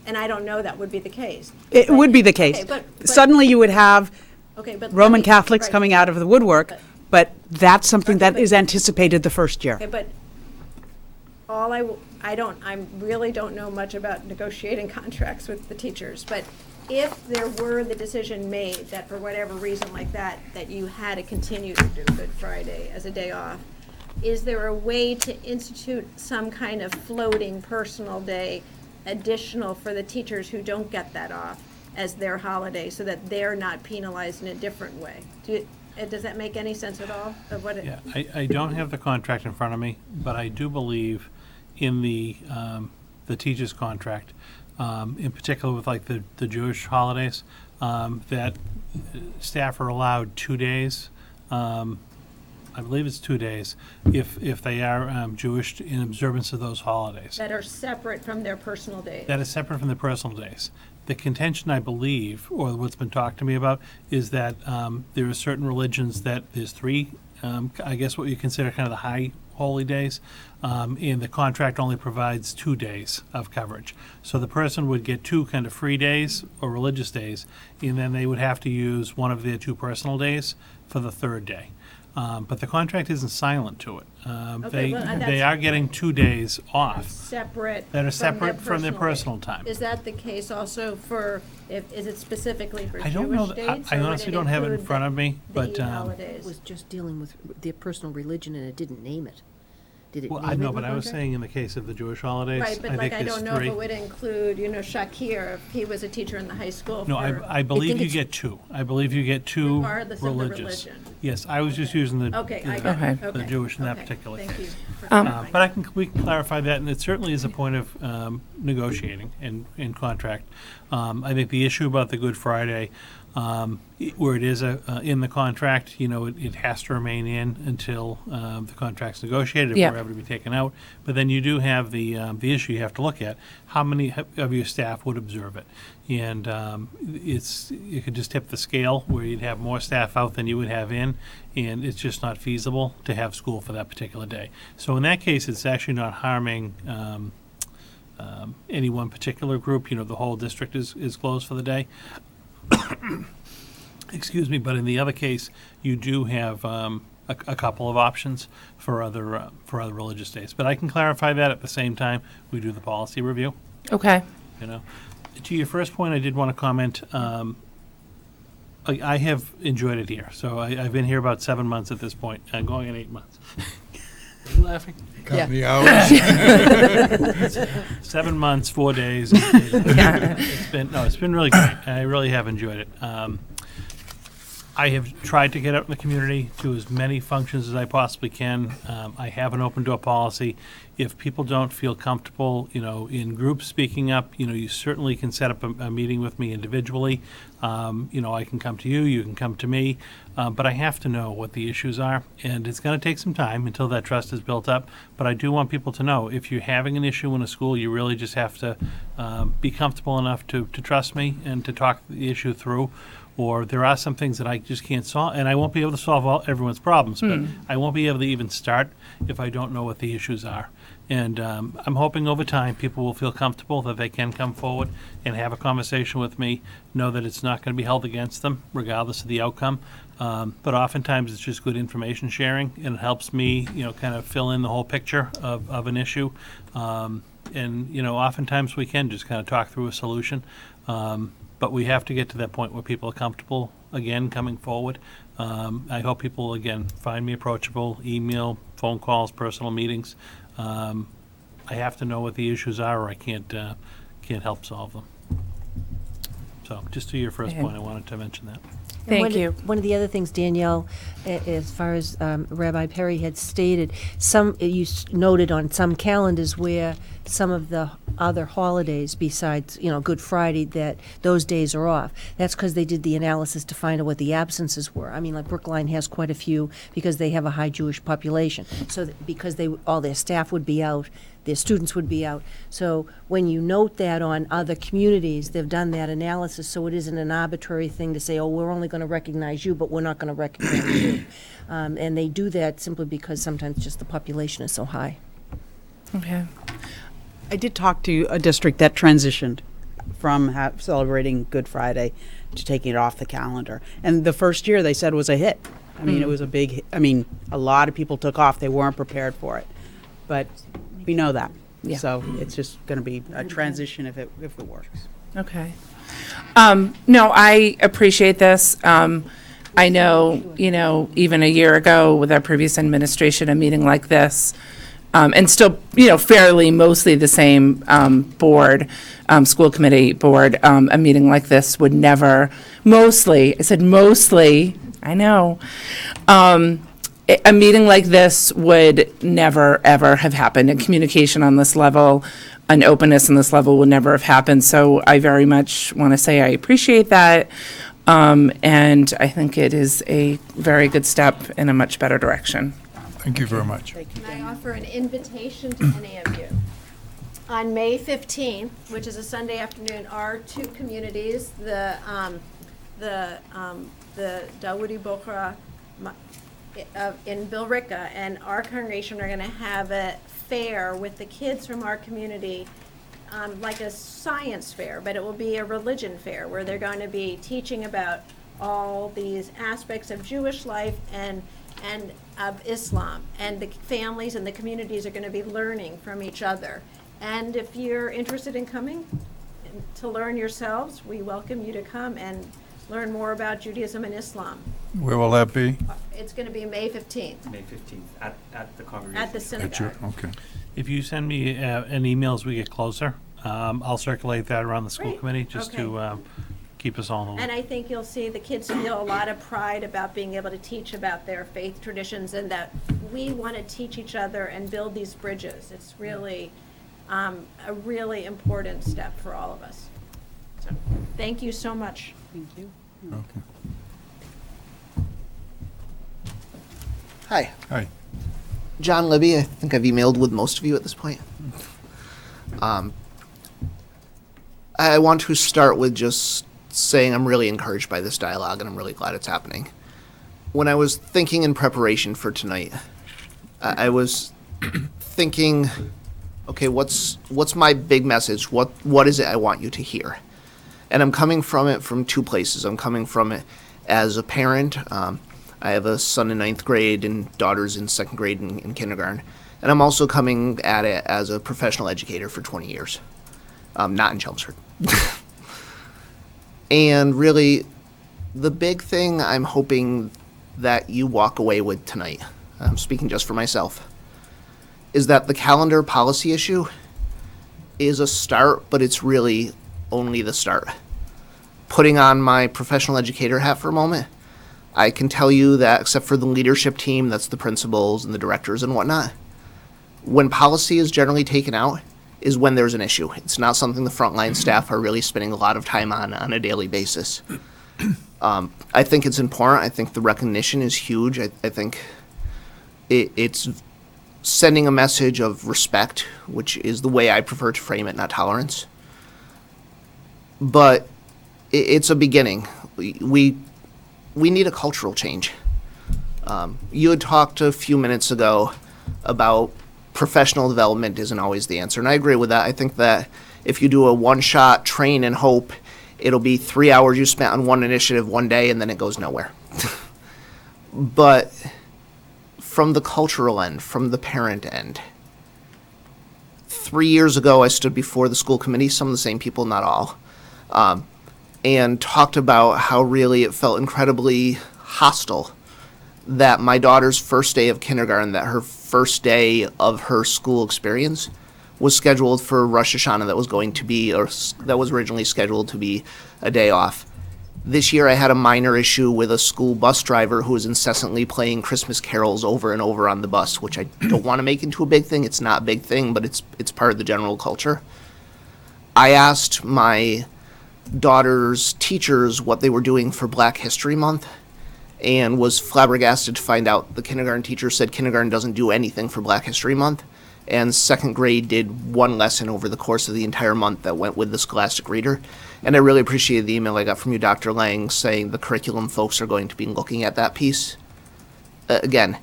and I don't know that would be the case. It would be the case. Okay, but- Suddenly you would have Okay, but. Roman Catholics right. coming out of the woodwork, but that's something that Okay, is anticipated the first year. Okay, but I really don't know much about negotiating contracts with the teachers, but if there were the decision made that for whatever reason like that you had to continue to do Good Friday as a day off, is there a way to institute some kind of floating personal day additional for the teachers who don't get that off as their holiday so that they're not penalized in a different way? Does that make any sense at all of what it? Yeah, I don't have the contract in front of me, but I do believe in the teacher's contract, in particular with the Jewish holidays, that staff are allowed 2 days. I believe it's 2 days if they are Jewish in observance of those holidays. That are separate from their personal days. That is separate from the personal days. The contention, I believe, or what's been talked to me about, is that there are certain religions that there's three, I guess what you consider kind of the high holy days, and the contract only provides 2 days of coverage. So the person would get 2 kind of free days or religious days, and then they would have to use one of their 2 personal days for the third day. But the contract isn't silent to it. Okay, well, They that's- are getting 2 days off Separate. that are from separate from their day. personal time. Is that the case also for, is it specifically for I don't know, Jewish dates? I or would honestly it don't have it in include front of me, the but, Eid It holidays? was just dealing with their personal religion, and it didn't name it. Did it well, name I it know, in the but I was contract? saying in the case of the Jewish holidays, Right, but I think I there's don't know if 3. it would include, Shakir, if he was a teacher in the high school No, for. I believe think you it's- get 2. I believe you get 2 Regardless of the religious. religion. Yes, I was just using the Okay, I got it, Okay. okay. the Jewish in that okay, particular Thank case. you. for clarifying. But we can clarify that, and it certainly is a point of negotiating in contract. I think the issue about the Good Friday, where it is in the contract, it has to remain in until the contract's negotiated, if Yeah. we're ever to be taken out. But then you do have the issue you have to look at, how many of your staff would observe it? And you could just tip the scale where you'd have more staff out than you would have in, and it's just not feasible to have school for that particular day. So in that case, it's actually not harming any one particular group. The whole district is closed for the day. Excuse me, but in the other case, you do have a couple of options for other religious days. But I can clarify that at the same time we do the policy review. okay. To your first point, I did want to comment. I have enjoyed it here. So I've been here about 7 months at this point, going on 8 months. laughing? Count the hours. 7 months, 4 days. It's been really great. I really have enjoyed it. I have tried to get out in the community, do as many functions as I possibly can. I have an open door policy. If people don't feel comfortable, in groups speaking up, you certainly can set up a meeting with me individually. I can come to you, you can come to me, but I have to know what the issues are, and it's going to take some time until that trust is built up. But I do want people to know, if you're having an issue in a school, you really just have to be comfortable enough to trust me and to talk the issue through. Or there are some things that I just can't solve, and I won't be able to solve everyone's problems, but I won't be able to even start if I don't know what the issues are. And I'm hoping over time people will feel comfortable that they can come forward and have a conversation with me, know that it's not going to be held against them regardless of the outcome. But oftentimes it's just good information sharing, and it helps me, kind of fill in the whole picture of an issue. And oftentimes we can just kind of talk through a solution. But we have to get to that point where people are comfortable, again, coming forward. I hope people, again, find me approachable, email, phone calls, personal meetings. I have to know what the issues are, or I can't help solve them. So just to your first point, I wanted to mention that. Thank you. One of the other things, Danielle, as far as Rabbi Perry had stated, you noted on some calendars where some of the other holidays besides, Good Friday, that those days are off. That's because they did the analysis to find out what the absences were. I mean, like Brookline has quite a few because they have a high Jewish population. So because all their staff would be out, their students would be out. So when you note that on other communities, they've done that analysis, so it isn't an arbitrary thing to say, oh, we're only going to recognize you, but we're not going to recognize you. And they do that simply because sometimes just the population is so high. Okay. I did talk to a district that transitioned from celebrating Good Friday to taking it off the calendar. And the first year they said was a hit. I mean, it was a big hit. I mean, a lot of people took off. They weren't prepared for it. But we know that. Yeah. So it's just going to be a transition if it works. Okay. No, I appreciate this. I know, even a year ago with our previous administration, a meeting like this, and still, fairly mostly the same board, school committee board, a meeting like this would never, mostly, I said mostly, I know, a meeting like this would never, ever have happened. And communication on this level, an openness on this level would never have happened. So I very much want to say I appreciate that. And I think it is a very good step in a much better direction. Thank you very much. Can I offer an invitation to any of you? On May 15th, which is a Sunday afternoon, our two communities, the Dawudi Bokhara in Billerica and our congregation are going to have a fair with the kids from our community, like a science fair, but it will be a religion fair where they're going to be teaching about all these aspects of Jewish life and of Islam, and the families and the communities are going to be learning from each other. And if you're interested in coming to learn yourselves, we welcome you to come and learn more about Judaism and Islam. Where will that be? It's going to be May 15th May 15th at the congregation. at the synagogue. Okay. If you send me an email as we get closer, I'll circulate that around the school Great. committee just to keep us all in the And loop. I think you'll see the kids feel a lot of pride about being able to teach about their faith traditions, and that we want to teach each other and build these bridges. It's really a really important step for all of us. So, thank you so much. Thank you. Okay. Hi, Hi. John Libby. I think I've emailed with most of you at this point. I want to start with just saying I'm really encouraged by this dialogue, and I'm really glad it's happening. When I was thinking in preparation for tonight, I was thinking, okay, what's my big message? What is it I want you to hear? And I'm coming from it from two places. I'm coming from it as a parent. I have a son in 9th grade and daughters in 2nd grade and in kindergarten. And I'm also coming at it as a professional educator for 20 years, not in Chelmsford. And really, the big thing I'm hoping that you walk away with tonight, I'm speaking just for myself, is that the calendar policy issue is a start, but it's really only the start. Putting on my professional educator hat for a moment, I can tell you that except for the leadership team, that's the principals and the directors and whatnot, when policy is generally taken out is when there's an issue. It's not something the frontline staff are really spending a lot of time on a daily basis. I think it's important. I think the recognition is huge. I think it's sending a message of respect, which is the way I prefer to frame it, not tolerance. But it's a beginning. We need a cultural change. You had talked a few minutes ago about professional development isn't always the answer, and I agree with that. I think that if you do a one-shot train and hope, it'll be 3 hours you spent on one initiative one day, and then it goes nowhere. But from the cultural end, from the parent end, 3 years ago I stood before the school committee, some of the same people, not all, and talked about how really it felt incredibly hostile that my daughter's first day of kindergarten, that her first day of her school experience was scheduled for Rosh Hashanah, that was going to be, or that was originally scheduled to be a day off. This year I had a minor issue with a school bus driver who was incessantly playing Christmas carols over and over on the bus, which I don't want to make into a big thing. It's not a big thing, but it's part of the general culture. I asked my daughter's teachers what they were doing for Black History Month, and was flabbergasted to find out the kindergarten teacher said kindergarten doesn't do anything for Black History Month, and second grade did one lesson over the course of the entire month that went with the Scholastic Reader. And I really appreciated the email I got from you, Dr. Lang, saying the curriculum folks are going to be looking at that piece. Again,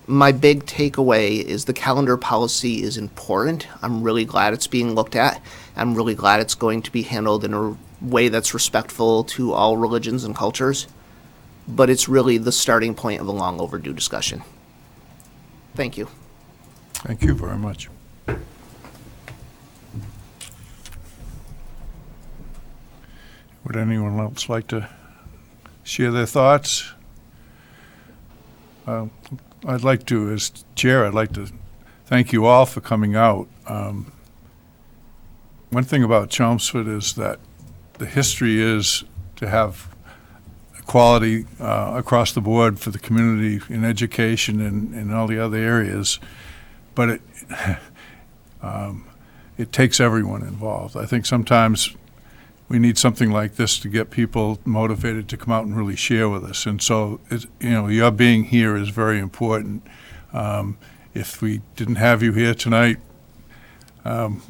my big takeaway is the calendar policy is important. I'm really glad it's being looked at. I'm really glad it's going to be handled in a way that's respectful to all religions and cultures. But it's really the starting point of a long overdue discussion. Thank you. Thank you very much. Would anyone else like to share their thoughts? I'd like to, as chair, I'd like to thank you all for coming out. One thing about Chelmsford is that the history is to have equality across the board for the community in education and all the other areas, but it takes everyone involved. I think sometimes we need something like this to get people motivated to come out and really share with us. And so, your being here is very important. If we didn't have you here tonight,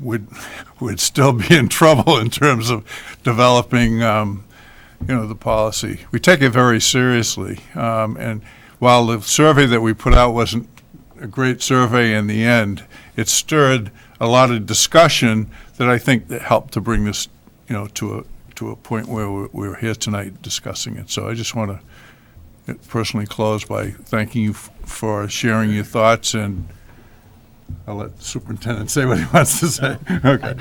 we'd still be in trouble in terms of developing, the policy. We take it very seriously. And while the survey that we put out wasn't a great survey in the end, it stirred a lot of discussion that I think that helped to bring this to a point where we're here tonight discussing it. So I just want to personally close by thanking you for sharing your thoughts, and I'll let the superintendent say what he wants to say. Okay.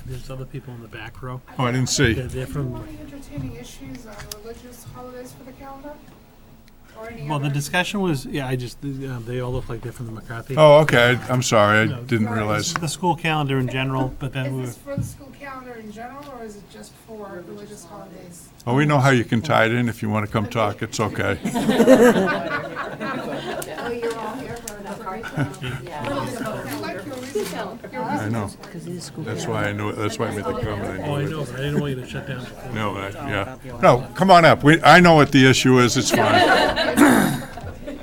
There's other people in the back row. Oh, I didn't see. They're from, Entertaining issues on religious holidays for the calendar? Or any well, the other? discussion was, they all look like they're from the McCarthy. Oh, okay. I'm sorry. I No, didn't realize. The school calendar in general, but then we Is were, this for the school calendar in general, or is it just for religious holidays? Oh, we know how you can tie it in. If you want to come talk, it's okay. Oh, you're all here for I know. That's why I knew it. That's why I made the comment. oh, I know, but I didn't want you to shut down. No, yeah. No, come on up. I know what the issue is. It's fine.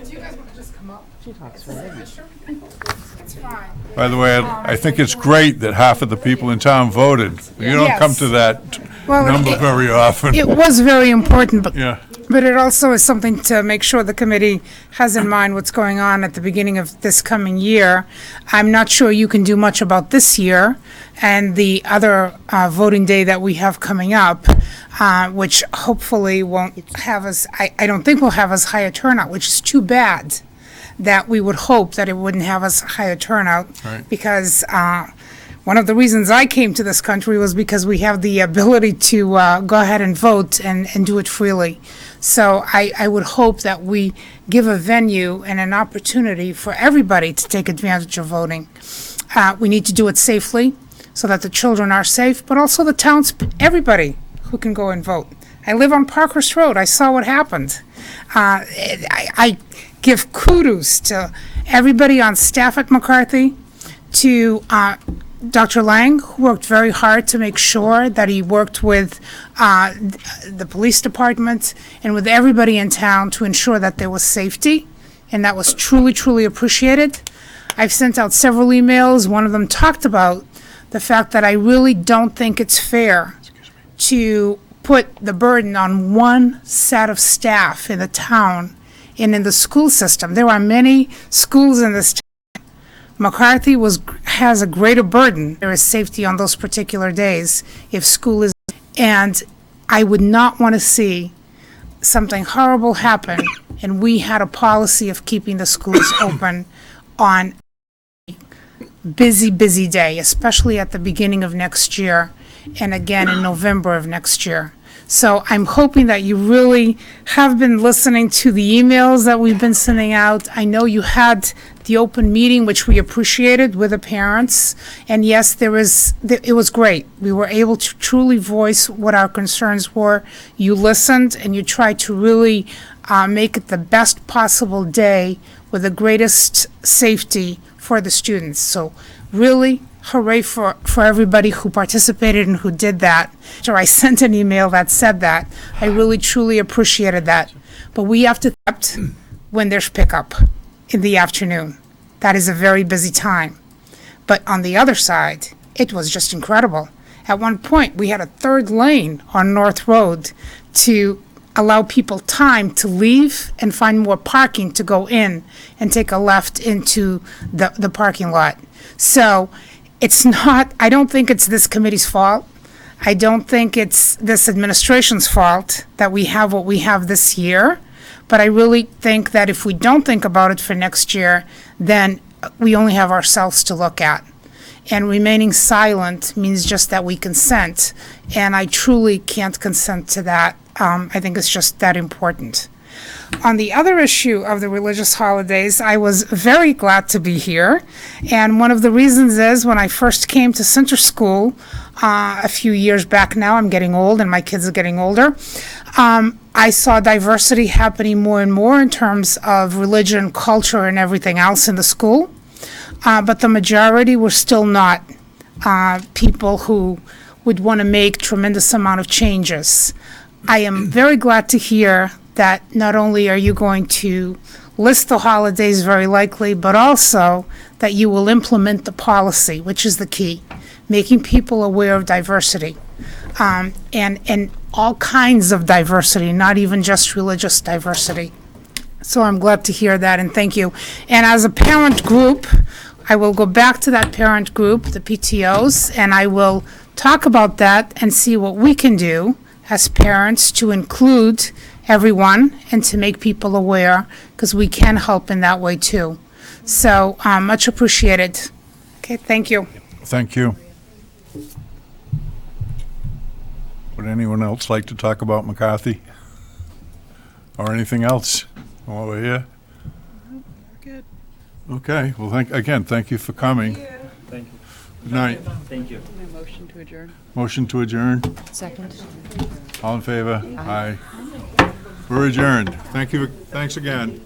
Do you guys want to just come up? She talks forever. It's fine. By the way, I think it's great that half of the people in town voted. You don't Yes. come to that Well, number very often. It was very important, Yeah. but it also is something to make sure the committee has in mind what's going on at the beginning of this coming year. I'm not sure you can do much about this year and the other voting day that we have coming up, which hopefully won't have us, I don't think will have as high a turnout, which is too bad, that we would hope that it wouldn't have as high a turnout. Right. Because one of the reasons I came to this country was because we have the ability to go ahead and vote and do it freely. So I would hope that we give a venue and an opportunity for everybody to take advantage of voting. We need to do it safely so that the children are safe, but also the towns, everybody who can go and vote. I live on Parkhurst Road. I saw what happened. I give kudos to everybody on staff at McCarthy, to Dr. Lang, who worked very hard to make sure that he worked with the police department and with everybody in town to ensure that there was safety, and that was truly, truly appreciated. I've sent out several emails. One of them talked about the fact that I really don't think it's fair to put the burden on one set of staff in the town and in the school system. There are many schools in this town. McCarthy has a greater burden. There is safety on those particular days if school is, and I would not want to see something horrible happen and we had a policy of keeping the schools open on busy, busy day, especially at the beginning of next year and again in November of next year. So I'm hoping that you really have been listening to the emails that we've been sending out. I know you had the open meeting, which we appreciated, with the parents. And yes, it was great. We were able to truly voice what our concerns were. You listened and you tried to really make it the best possible day with the greatest safety for the students. So really, hooray for everybody who participated and who did that. So I sent an email that said that. I really, truly appreciated that. But we have to accept when there's pickup in the afternoon. That is a very busy time. But on the other side, it was just incredible. At one point, we had a third lane on North Road to allow people time to leave and find more parking to go in and take a left into the parking lot. So it's not, I don't think it's this committee's fault. I don't think it's this administration's fault that we have what we have this year. But I really think that if we don't think about it for next year, then we only have ourselves to look at. And remaining silent means just that we consent. And I truly can't consent to that. I think it's just that important. On the other issue of the religious holidays, I was very glad to be here. And one of the reasons is when I first came to Center School a few years back now, I'm getting old and my kids are getting older, I saw diversity happening more and more in terms of religion, culture, and everything else in the school. But the majority were still not people who would want to make tremendous amount of changes. I am very glad to hear that not only are you going to list the holidays very likely, but also that you will implement the policy, which is the key, making people aware of diversity, and all kinds of diversity, not even just religious diversity. So I'm glad to hear that, and thank you. And as a parent group, I will go back to that parent group, the PTOs, and I will talk about that and see what we can do as parents to include everyone and to make people aware, because we can help in that way too. So much appreciated. Okay, thank you. Thank you. Would anyone else like to talk about McCarthy? Or anything else while we're here? Good. Okay, well, thank you for coming. Thank you. Good night. Thank you. Motion to adjourn. Motion to adjourn. Second. All in favor? Aye. We're adjourned. Thank you. Thanks again.